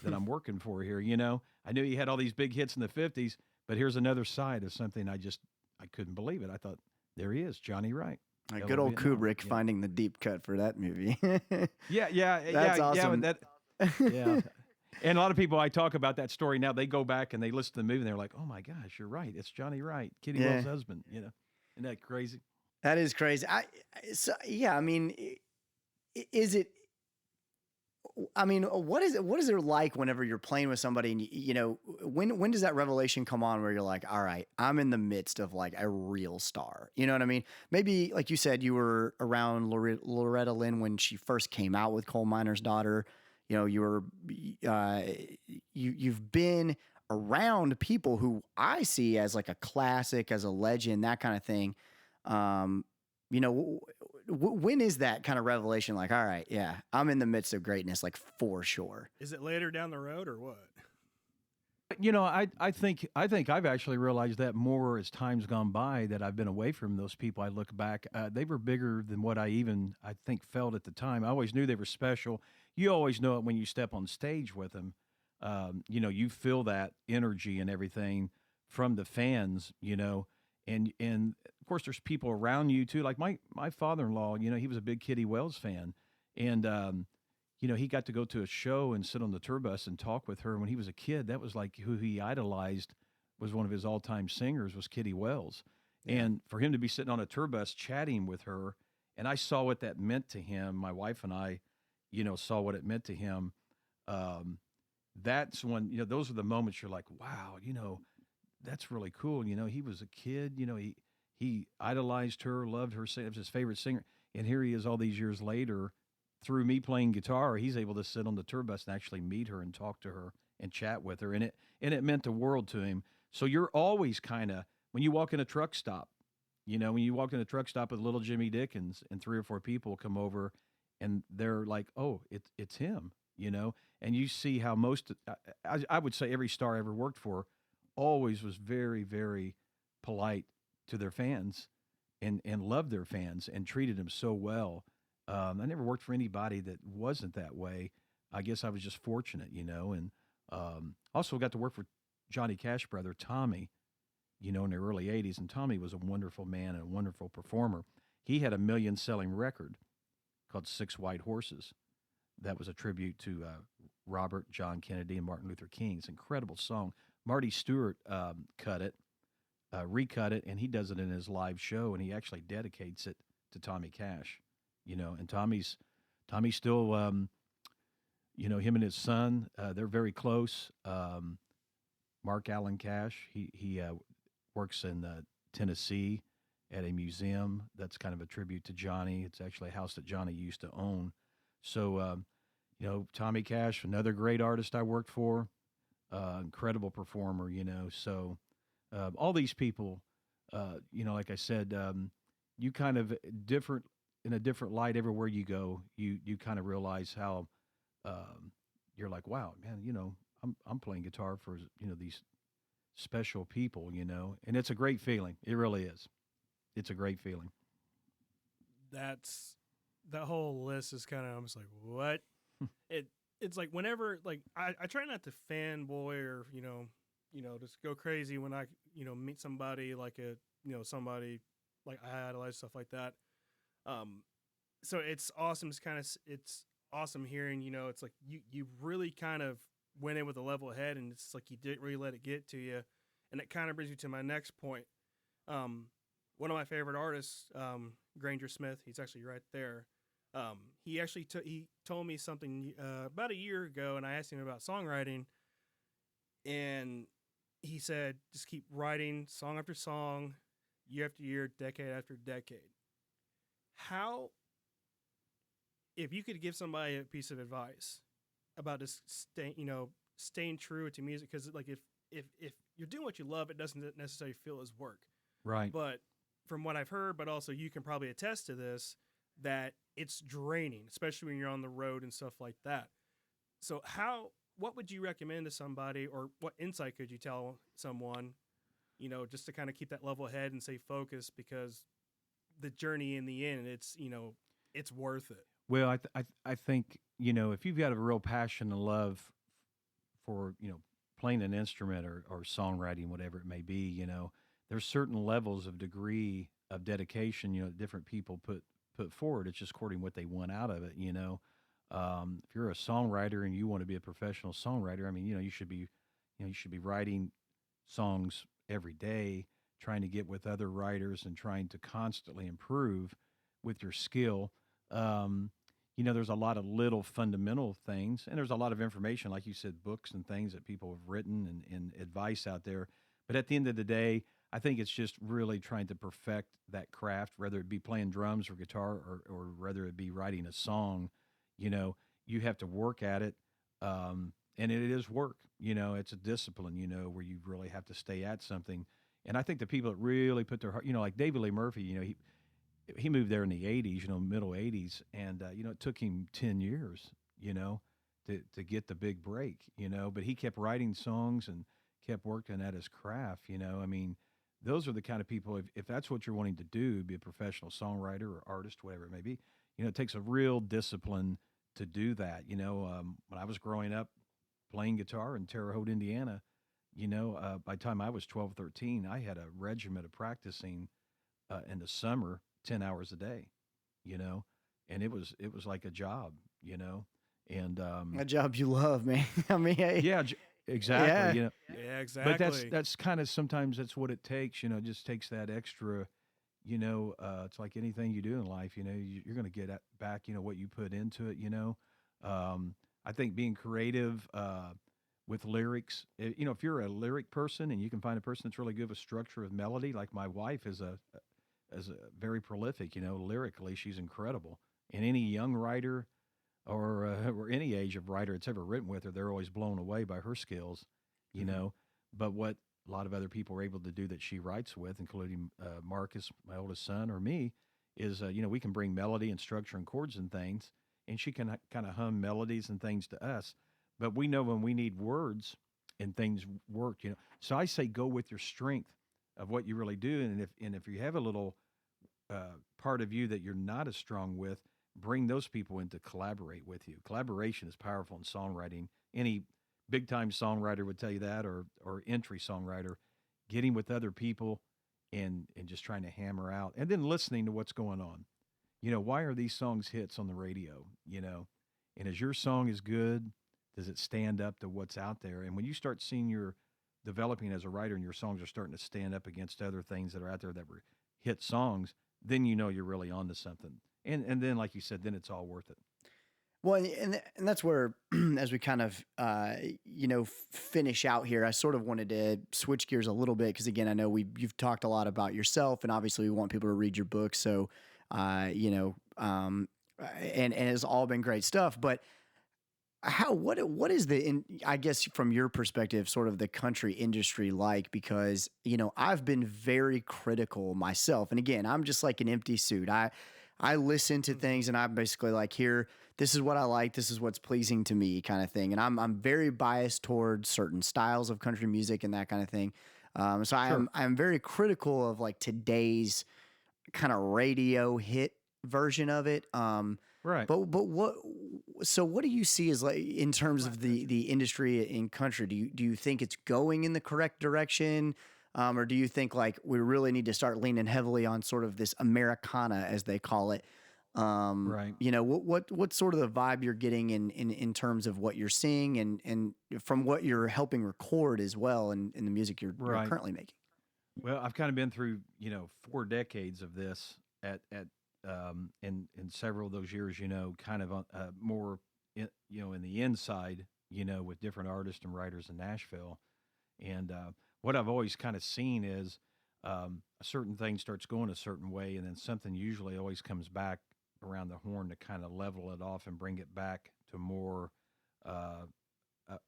that I'm working for here, I knew he had all these big hits in the 50s, but here's another side of something I couldn't believe it. I thought, there he is, Johnny Wright. Good old Kubrick finding the deep cut for that movie. That's awesome. Yeah. And a lot of people, I talk about that story now, they go back and they listen to the movie and they're like, oh my gosh, you're right. It's Johnny Wright, Kitty Wells' husband, Isn't that crazy? That is crazy. What is it like whenever you're playing with somebody and when does that revelation come on where you're like, all right, I'm in the midst of like a real star? You know what I mean? Maybe like you said, you were around Loretta Lynn when she first came out with Coal Miner's Daughter. You were you've been around people who I see as like a classic, as a legend, that kind of thing. When is that kind of revelation like, all right, yeah, I'm in the midst of greatness, like for sure? Is it later down the road or what? I think I've actually realized that more as time's gone by, that I've been away from those people. I look back, they were bigger than what I think felt at the time. I always knew they were special. You always know it when you step on stage with them. You feel that energy and everything from the fans, and of course there's people around you too. Like my father-in-law, he was a big Kitty Wells fan, and he got to go to a show and sit on the tour bus and talk with her when he was a kid. That was like who he idolized, was one of his all-time singers, was Kitty Wells. Yeah. And for him to be sitting on a tour bus chatting with her, and I saw what that meant to him. My wife and I, saw what it meant to him. that's when, those are the moments you're like, wow, that's really cool. He was a kid, he idolized her, loved her, it was his favorite singer. And here he is all these years later, through me playing guitar, he's able to sit on the tour bus and actually meet her and talk to her and chat with her. And it meant the world to him. So you're always kind of, when you walk in a truck stop, when you walk in a truck stop with little Jimmy Dickens and 3 or 4 people come over and they're like, oh, it's him, and you see how I would say every star I ever worked for always was very, very polite to their fans and loved their fans and treated them so well. I never worked for anybody that wasn't that way. I guess I was just fortunate, and also got to work for Johnny Cash brother, Tommy, in the early 80s. And Tommy was a wonderful man and a wonderful performer. He had a million-selling record called Six White Horses. That was a tribute to Robert, John Kennedy, and Martin Luther King. It's an incredible song. Marty Stewart cut it, recut it, and he does it in his live show, and he actually dedicates it to Tommy Cash. And Tommy's still, him and his son, they're very close. Mark Allen Cash, he works in Tennessee at a museum that's kind of a tribute to Johnny. It's actually a house that Johnny used to own. So, Tommy Cash, another great artist I worked for, incredible performer, So all these people, like I said, you kind of in a different light everywhere you go. You kind of realize how you're like, wow, man, I'm playing guitar for, these special people, and it's a great feeling. It really is. It's a great feeling. That whole list is kind of almost like, what? It's like whenever, like, I try not to fanboy or, just go crazy when I, meet somebody like somebody like I idolize, stuff like that. So it's awesome. It's awesome hearing, it's like you really kind of went in with a level head, and it's like you didn't really let it get to you. And it kind of brings me to my next point. One of my favorite artists, Granger Smith, he's actually right there. He actually he told me something about a year ago, and I asked him about songwriting, and he said, just keep writing song after song, year after year, decade after decade. How, if you could give somebody a piece of advice about just staying true to music, because like if you're doing what you love, it doesn't necessarily feel as work. Right. But from what I've heard, but also you can probably attest to this, that it's draining, especially when you're on the road and stuff like that. So what would you recommend to somebody, or what insight could you tell someone, just to kind of keep that level head and stay focused, because the journey in the end, it's worth it. Well, I think, if you've got a real passion and love for, playing an instrument or songwriting, whatever it may be, there's certain levels of degree of dedication, different people put forward. It's just according to what they want out of it, If you're a songwriter and you want to be a professional songwriter, I mean, you should be writing songs every day, trying to get with other writers and trying to constantly improve with your skill. There's a lot of little fundamental things, and there's a lot of information, like you said, books and things that people have written and advice out there. But at the end of the day, I think it's just really trying to perfect that craft, whether it be playing drums or guitar or whether it be writing a song. You have to work at it. And it is work, it's a discipline, where you really have to stay at something. And I think the people that really put their heart, like David Lee Murphy, he moved there in the 80s, middle 80s. And, it took him 10 years, to get the big break, but he kept writing songs and kept working at his craft, I mean, those are the kind of people, if that's what you're wanting to do, be a professional songwriter or artist, whatever it may be, it takes a real discipline to do that. When I was growing up playing guitar in Terre Haute, Indiana, by the time I was 12, 13, I had a regimen of practicing in the summer, 10 hours a day, and it was like a job, and a job you love, man. I mean, hey. Yeah, exactly. Yeah, exactly. But that's kind of, sometimes that's what it takes, it just takes that extra, it's like anything you do in life, you're going to get back, what you put into it, I think being creative, with lyrics. If you're a lyric person and you can find a person that's really good with structure of melody, like my wife is a very prolific. Lyrically, she's incredible. And any young writer or any age of writer that's ever written with her, they're always blown away by her skills. You know, but what a lot of other people are able to do that she writes with, including Marcus, my oldest son, or me, is we can bring melody and structure and chords and things, and she can kind of hum melodies and things to us. But we know when we need words and things work. So I say go with your strength of what you really do, and if you have a little part of you that you're not as strong with, bring those people in to collaborate with you. Collaboration is powerful in songwriting. Any big time songwriter would tell you that, or entry songwriter, getting with other people and just trying to hammer out, and then listening to what's going on. Why are these songs hits on the radio? And as your song is good, does it stand up to what's out there? And when you start seeing you're developing as a writer and your songs are starting to stand up against other things that are out there that were hit songs, then you're really onto something. And then, like you said, then it's all worth it. Well, and that's where, as we kind of, finish out here, I sort of wanted to switch gears a little bit because, again, I know you've talked a lot about yourself, and obviously we want people to read your book. So, and it's all been great stuff. But what is I guess from your perspective, sort of the country industry like? Because I've been very critical myself, and again, I'm just like an empty suit. I listen to things and I'm basically like, here, this is what I like. This is what's pleasing to me, kind of thing. And I'm very biased towards certain styles of country music and that kind of thing. So Sure. I'm very critical of like today's kind of radio hit version of it. Right. But what do you see as, like, in terms of the industry in country? Do you think it's going in the correct direction? Or do you think like we really need to start leaning heavily on sort of this Americana, as they call it? Right. What sort of the vibe you're getting in terms of what you're seeing and from what you're helping record as well in the music you're Right. currently making? Well, I've kind of been through, 4 decades of this in several of those years, kind of more, in the inside, with different artists and writers in Nashville. And what I've always kind of seen is a certain thing starts going a certain way, and then something usually always comes back around the horn to kind of level it off and bring it back to more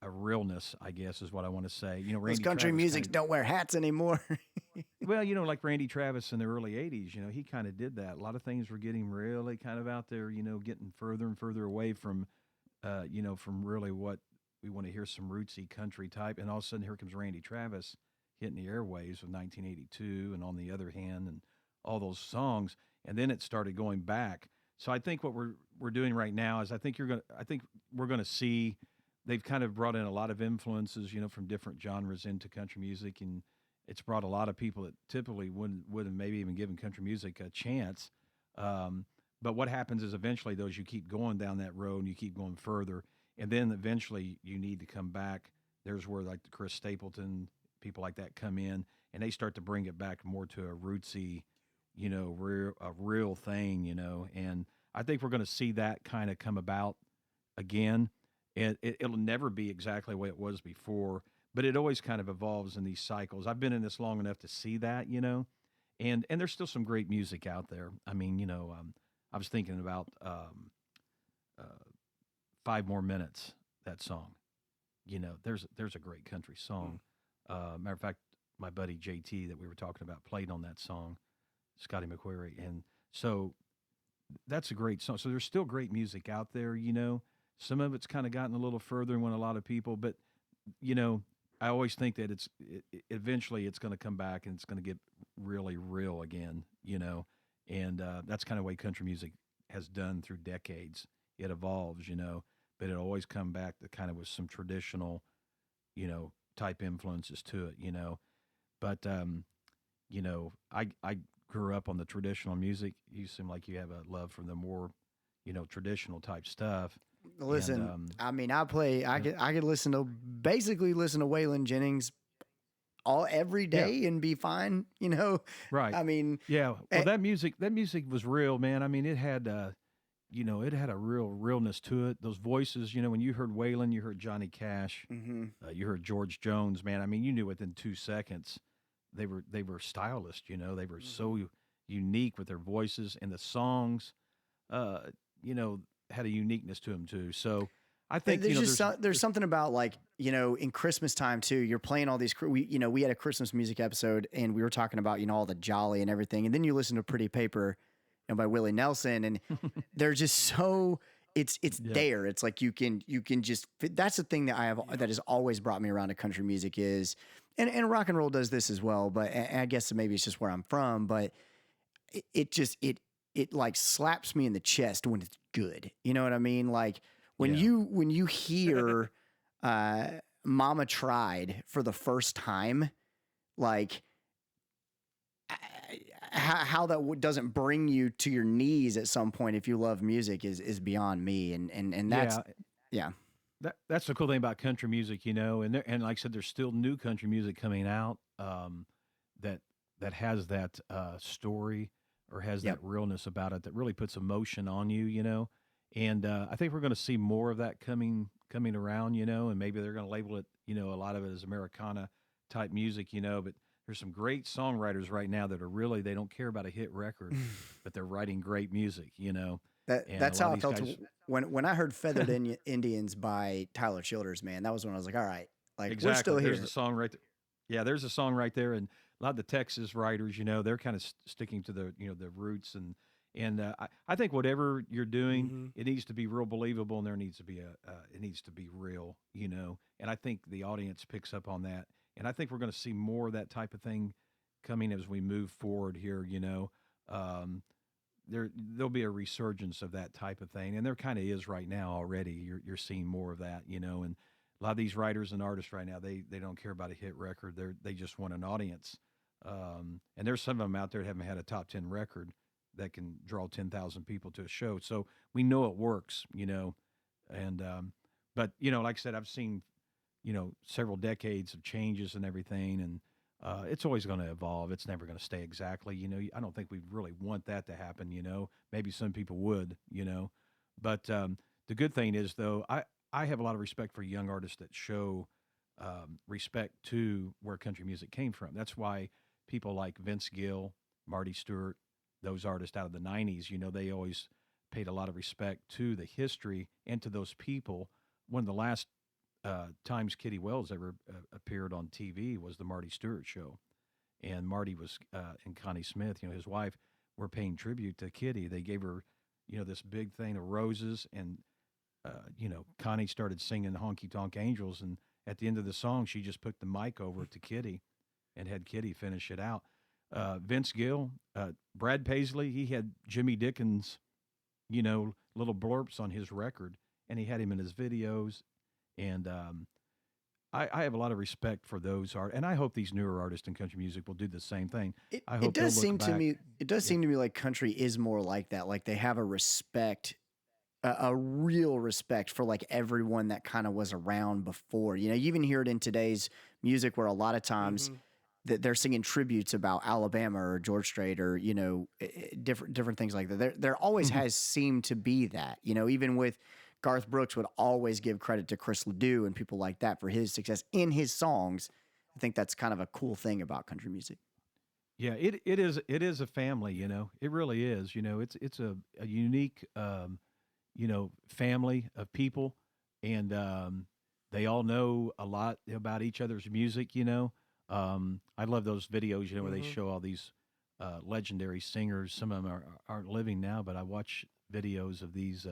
a realness, I guess, is what I want to say. Those Randy country Travis musics don't wear hats anymore. well, like Randy Travis in the early 80s, he kind of did that. A lot of things were getting really kind of out there, getting further and further away from, from really what we want to hear, some rootsy country type. And all of a sudden, here comes Randy Travis hitting the airwaves with 1982 and On the Other Hand and all those songs. And then it started going back. So I think what we're doing right now is I think we're going to see they've kind of brought in a lot of influences, from different genres into country music, and it's brought a lot of people that typically wouldn't maybe even given country music a chance. But what happens is eventually those you keep going down that road and you keep going further, and then eventually you need to come back. There's where like the Chris Stapleton, people like that come in, and they start to bring it back more to a rootsy, real thing, And I think we're going to see that kind of come about again. And it'll never be exactly the way it was before, but it always kind of evolves in these cycles. I've been in this long enough to see that, and there's still some great music out there. I mean, I was thinking about 5 More Minutes, that song. There's a great country song. Matter of fact, my buddy JT that we were talking about played on that song, Scotty McQuarrie, and so that's a great song. So there's still great music out there, Some of it's kind of gotten a little further and went a lot of people, but I always think that eventually it's going to come back and it's going to get really real again, and that's kind of the way country music has done through decades. It evolves, but it always come back to kind of with some traditional, type influences to it, But I grew up on the traditional music. You seem like you have a love for the more, traditional type stuff. Listen, And, I mean, I yeah, could listen to Waylon Jennings every yeah, day and be fine. right. I mean, Yeah. Well, eh, that music was real, man. I mean, it had, it had a real realness to it. Those voices, when you heard Waylon, you heard Johnny Cash, you heard George Jones, man. I mean, you knew within 2 seconds they were stylists. They were so unique with their voices, and the songs, uh, had a uniqueness to them too. So I think there's something about like in Christmas time too. You're playing all these. We had a Christmas music episode, and we were talking about all the jolly and everything, and then you listen to Pretty Paper, by Willie Nelson, and they're just so it's there. It's like you can just that's the thing that that has always brought me around to country music is, and rock and roll does this as well, but and I guess maybe it's just where I'm from, but it like slaps me in the chest when it's good. You know what I mean? Like when you hear Mama Tried for the first time, like how that doesn't bring you to your knees at some point if you love music is beyond me. And that's, That's the cool thing about country music, and like I said, there's still new country music coming out that has that story or has that realness about it that really puts emotion on you, and I think we're going to see more of that coming around, and maybe they're going to label it, a lot of it as Americana type music, but there's some great songwriters right now that are really, they don't care about a hit record, but they're writing great music, That's how I felt when I heard Feathered Indians by Tyler Childers, man. That was when I was like, all right, like exactly. We're still here. There's a song right there. Yeah, there's a song right there, and a lot of the Texas writers, they're kind of sticking to the roots, and I think whatever you're doing, it needs to be real believable, and there needs to be it needs to be real, and I think the audience picks up on that, and I think we're going to see more of that type of thing coming as we move forward here, there'll be a resurgence of that type of thing, and there kind of is right now already. You're seeing more of that, and a lot of these writers and artists right now, they don't care about a hit record. They just want an audience. And there's some of them out there that haven't had a top 10 record that can draw 10,000 people to a show. So we know it works, and, but, like I said, I've seen, several decades of changes and everything. And it's always going to evolve. It's never going to stay exactly, I don't think we really want that to happen, maybe some people would, but the good thing is though, I have a lot of respect for young artists that show respect to where country music came from. That's why people like Vince Gill, Marty Stewart, those artists out of the 90s, they always paid a lot of respect to the history and to those people. One of the last times Kitty Wells ever appeared on TV was the Marty Stewart show. And Marty was, and Connie Smith, his wife, were paying tribute to Kitty. They gave her, this big thing of roses, and Connie started singing Honky Tonk Angels, and at the end of the song, she just put the mic over to Kitty and had Kitty finish it out. Vince Gill, Brad Paisley, he had Jimmy Dickens, little blurps on his record, and he had him in his videos. And I have a lot of respect for those art, and I hope these newer artists in country music will do the same thing. It does seem to me like country is more like that. Like they have a respect, a real respect for like everyone that kind of was around before. You even hear it in today's music where a lot of times that they're singing tributes about Alabama or George Strait or different things like that. There always has seemed to be that. Even with Garth Brooks would always give credit to Chris Ledoux and people like that for his success in his songs. I think that's kind of a cool thing about country music. Yeah, it is a family, it really is. It's a unique, family of people, and they all know a lot about each other's music. I love those videos, where they show all these legendary singers. Some of them aren't living now, but I watch videos of these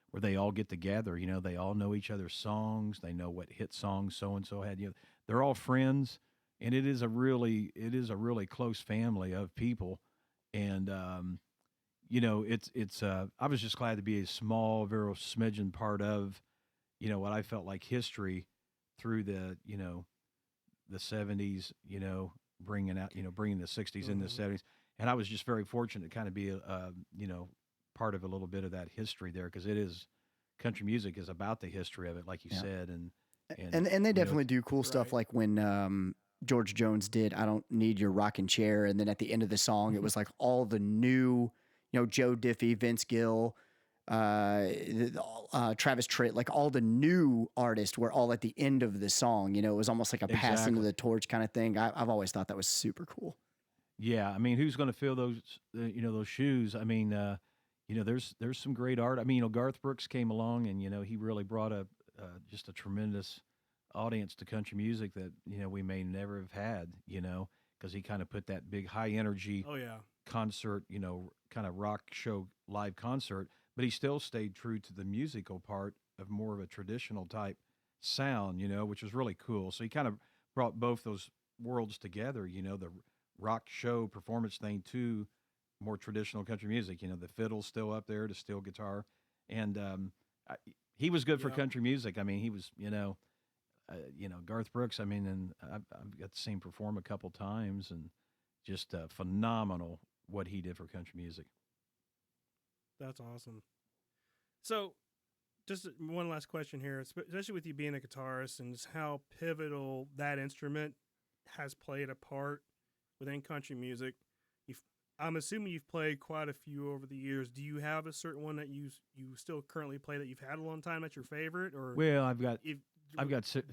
where they all get together. They all know each other's songs. They know what hit songs so and so had. They're all friends, and it is a really close family of people. And it's I was just glad to be a small, very smidgen part of what I felt like history through the the 70s, bringing the 60s and the 70s. And I was just very fortunate to kind of be part of a little bit of that history there, because country music is about the history of it, like you said. And they definitely do cool stuff, like when George Jones did I Don't Need Your Rocking Chair, and then at the end of the song it was like all the new Joe Diffie, Vince Gill, Travis Tritt, like all the new artists were all at the end of the song. You know, it was almost like a passing of the torch kind of thing. I've always thought that was super cool. Yeah, I mean, who's going to fill those, those shoes? I mean, there's some great art. I mean, Garth Brooks came along, and he really brought just a tremendous audience to country music that we may never have had. Because he kind of put that big high energy Oh yeah. concert, kind of rock show live concert, but he still stayed true to the musical part of more of a traditional type sound, which was really cool. So he kind of brought both those worlds together, the rock show performance thing to more traditional country music. The fiddle's still up there, the steel guitar, and he was good for country music. I mean, he was, Garth Brooks. I mean, and I've got to see him perform a couple times, and just phenomenal what he did for country music. That's awesome. So, just one last question here, especially with you being a guitarist and just how pivotal that instrument has played a part within country music. I'm assuming you've played quite a few over the years. Do you have a certain one that you still currently play that you've had a long time that's your favorite? Or well, I've got. Do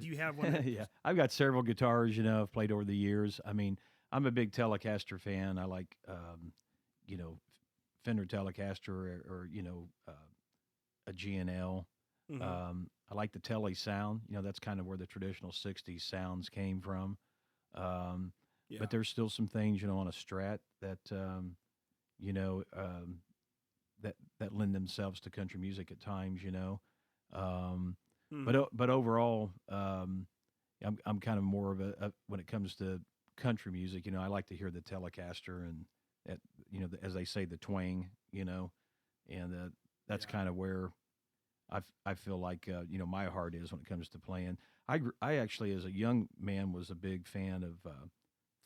you have one? Yeah, I've got several guitars. I've played over the years. I mean, I'm a big Telecaster fan. I like, Fender Telecaster or a G&L. Mm-hmm. I like the Tele sound. That's kind of where the traditional '60s sounds came from. But there's still some things, on a Strat that, that lend themselves to country music at times. But overall, I'm kind of more of a when it comes to country music. I like to hear the Telecaster and that, as they say, the twang. And that's kind of where I feel like my heart is when it comes to playing. I actually, as a young man, was a big fan of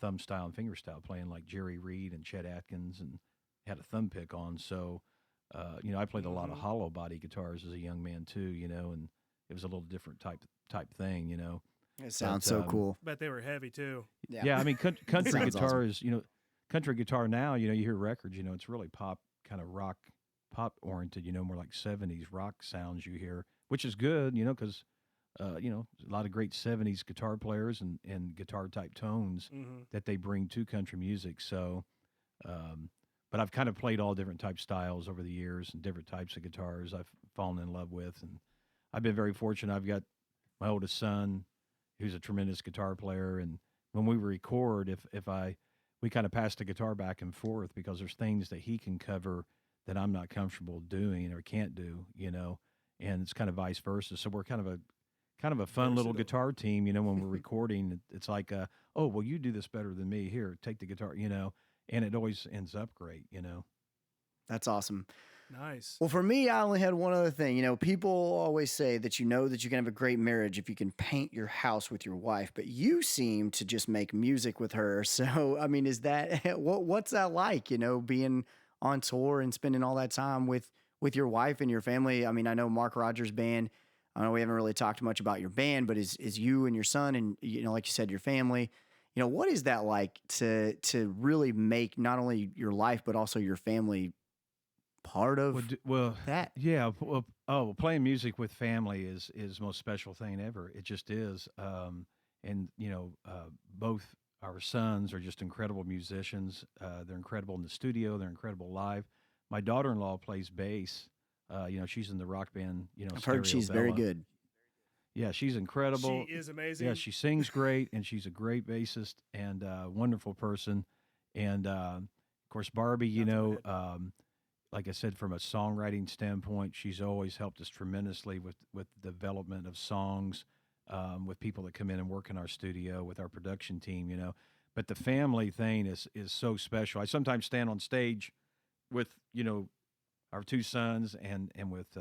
thumb style and finger style, playing like Jerry Reed and Chet Atkins, and had a thumb pick on. So, I played a lot of hollow body guitars as a young man too, and it was a little different type thing, It sounds so cool. Bet they were heavy too. Yeah, I mean, country guitar awesome. is, country guitar now, you hear records, it's really pop, kind of rock, pop oriented, more like 70s rock sounds you hear, which is good, because a lot of great 70s guitar players and guitar type tones that they bring to country music. So, but I've kind of played all different type styles over the years and different types of guitars I've fallen in love with. And I've been very fortunate. I've got my oldest son who's a tremendous guitar player. And when we record, we kind of pass the guitar back and forth because there's things that he can cover that I'm not comfortable doing or can't do, and it's kind of vice versa. So we're kind of a fun little guitar team, when we're recording. It's like, oh, well, you do this better than me. Here, take the guitar, and it always ends up great, That's awesome. Nice. Well, for me, I only had one other thing. People always say that that you can have a great marriage if you can paint your house with your wife, but you seem to just make music with her. So, I mean, is that what's that like? Being on tour and spending all that time with your wife and your family. I mean, I know Marc Rogers Band. I know we haven't really talked much about your band, but is you and your son and like you said, your family. What is that like to really make not only your life but also your family part of that? Yeah. Well, playing music with family is the most special thing ever. It just is. And both our sons are just incredible musicians. They're incredible in the studio. They're incredible live. My daughter-in-law plays bass. She's in the rock band. I've heard she's very good. Yeah, she's incredible. She is amazing. Yeah, she sings great, and she's a great bassist and wonderful person. And of course, Barbie. Like I said, from a songwriting standpoint, she's always helped us tremendously with the development of songs, with people that come in and work in our studio, with our production team. But the family thing is so special. I sometimes stand on stage with our two sons and with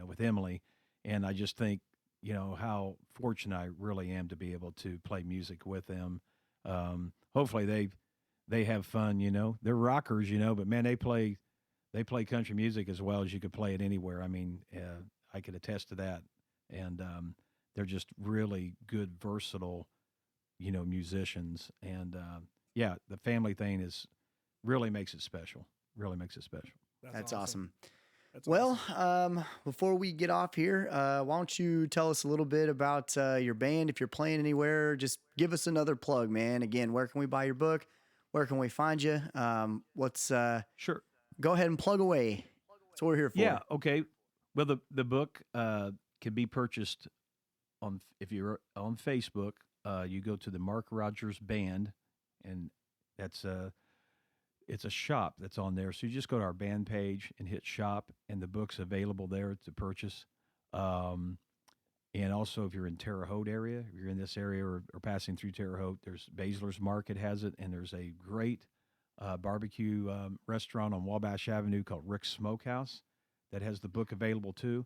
with Emily, and I just think how fortunate I really am to be able to play music with them. Hopefully they have fun. They're rockers, but man, they play country music as well as you could play it anywhere. I mean, I could attest to that, and they're just really good, versatile musicians. And the family thing really makes it special. Really makes it special. That's awesome. That's Well, awesome. before we get off here, why don't you tell us a little bit about your band? If you're playing anywhere, just give us another plug, man. Again, where can we buy your book? Where can we find you? What's Sure. Go ahead and plug away. That's what we're here Yeah. for. Okay. Well, the book can be purchased on if you're on Facebook. You go to the Marc Rogers Band, and that's it's a shop that's on there. So you just go to our band page and hit shop, and the book's available there to purchase. Um, and also, if you're in Terre Haute area, if you're in this area or passing through Terre Haute, there's Baszler's Market has it, and there's a great barbecue restaurant on Wabash Avenue called Rick's Smokehouse that has the book available too.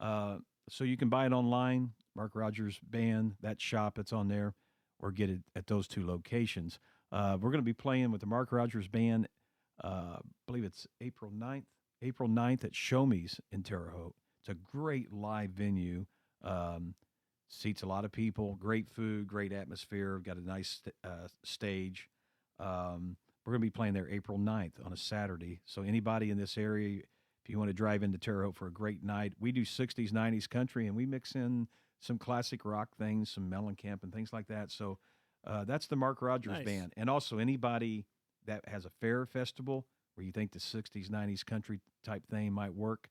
So you can buy it online, Marc Rogers Band, that shop that's on there, or get it at those two locations. We're going to be playing with the Marc Rogers Band, I believe it's April 9th at Show Me's in Terre Haute. It's a great live venue. Seats a lot of people, great food, great atmosphere. Got a nice stage. We're going to be playing there April 9th on a Saturday. So anybody in this area, if you want to drive into Terre Haute for a great night, we do 60s, 90s country, and we mix in some classic rock things, some Mellencamp and things like that. So that's the Marc Rogers Nice. Band. And also anybody that has a fair festival where you think the 60s, 90s country type thing might work,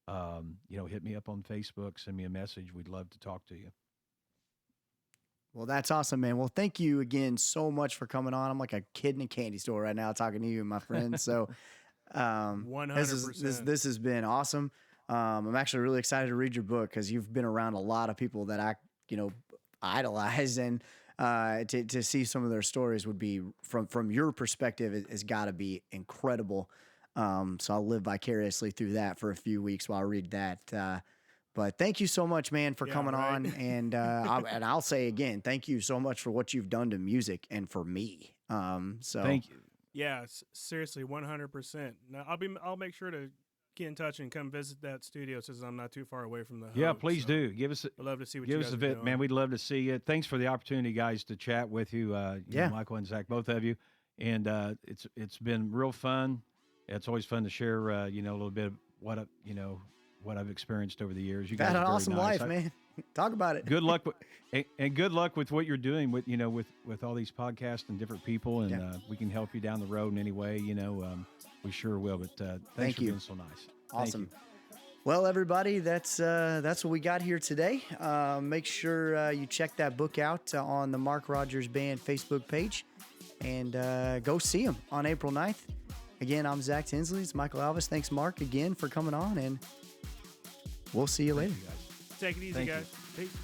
hit me up on Facebook, send me a message. We'd love to talk to you. Well, that's awesome, man. Well, thank you again so much for coming on. I'm like a kid in a candy store right now talking to you, my friend. So 100%. this has been awesome. I'm actually really excited to read your book because you've been around a lot of people that I, idolize, and to see some of their stories would be from your perspective has got to be incredible. So I'll live vicariously through that for a few weeks while I read that. But thank you so much, man, for coming right. on. And I'll say again, thank you so much for what you've done to music and for me. So Thank you. Yeah, seriously, 100%. Now I'll make sure to get in touch and come visit that studio since I'm not too far away from the Yeah, hub, please so do. Give us I'd love to see what give you us guys a are bit, doing. man. We'd love to see you. Thanks for the opportunity, guys, to chat with you. Yeah. Michael and Zach, both of you, and it's been real fun. It's always fun to share, a little bit of what I've experienced over the years. You guys had are an very awesome nice. life, man. Talk about it. Good luck and good luck with what you're doing with all these podcasts and different people, and we can help you down the road in any way. We sure will. But thanks Thank for you. being so nice. Awesome. Thank you. Well, everybody, that's what we got here today. Make sure you check that book out on the Marc Rogers Band Facebook page, and go see him on April 9th. Again, I'm Zach Tinsley. It's Michael Alvis. Thanks, Marc, again for coming on, and we'll see you later. Thank you, guys. Take it easy, Thank you. guys. Peace.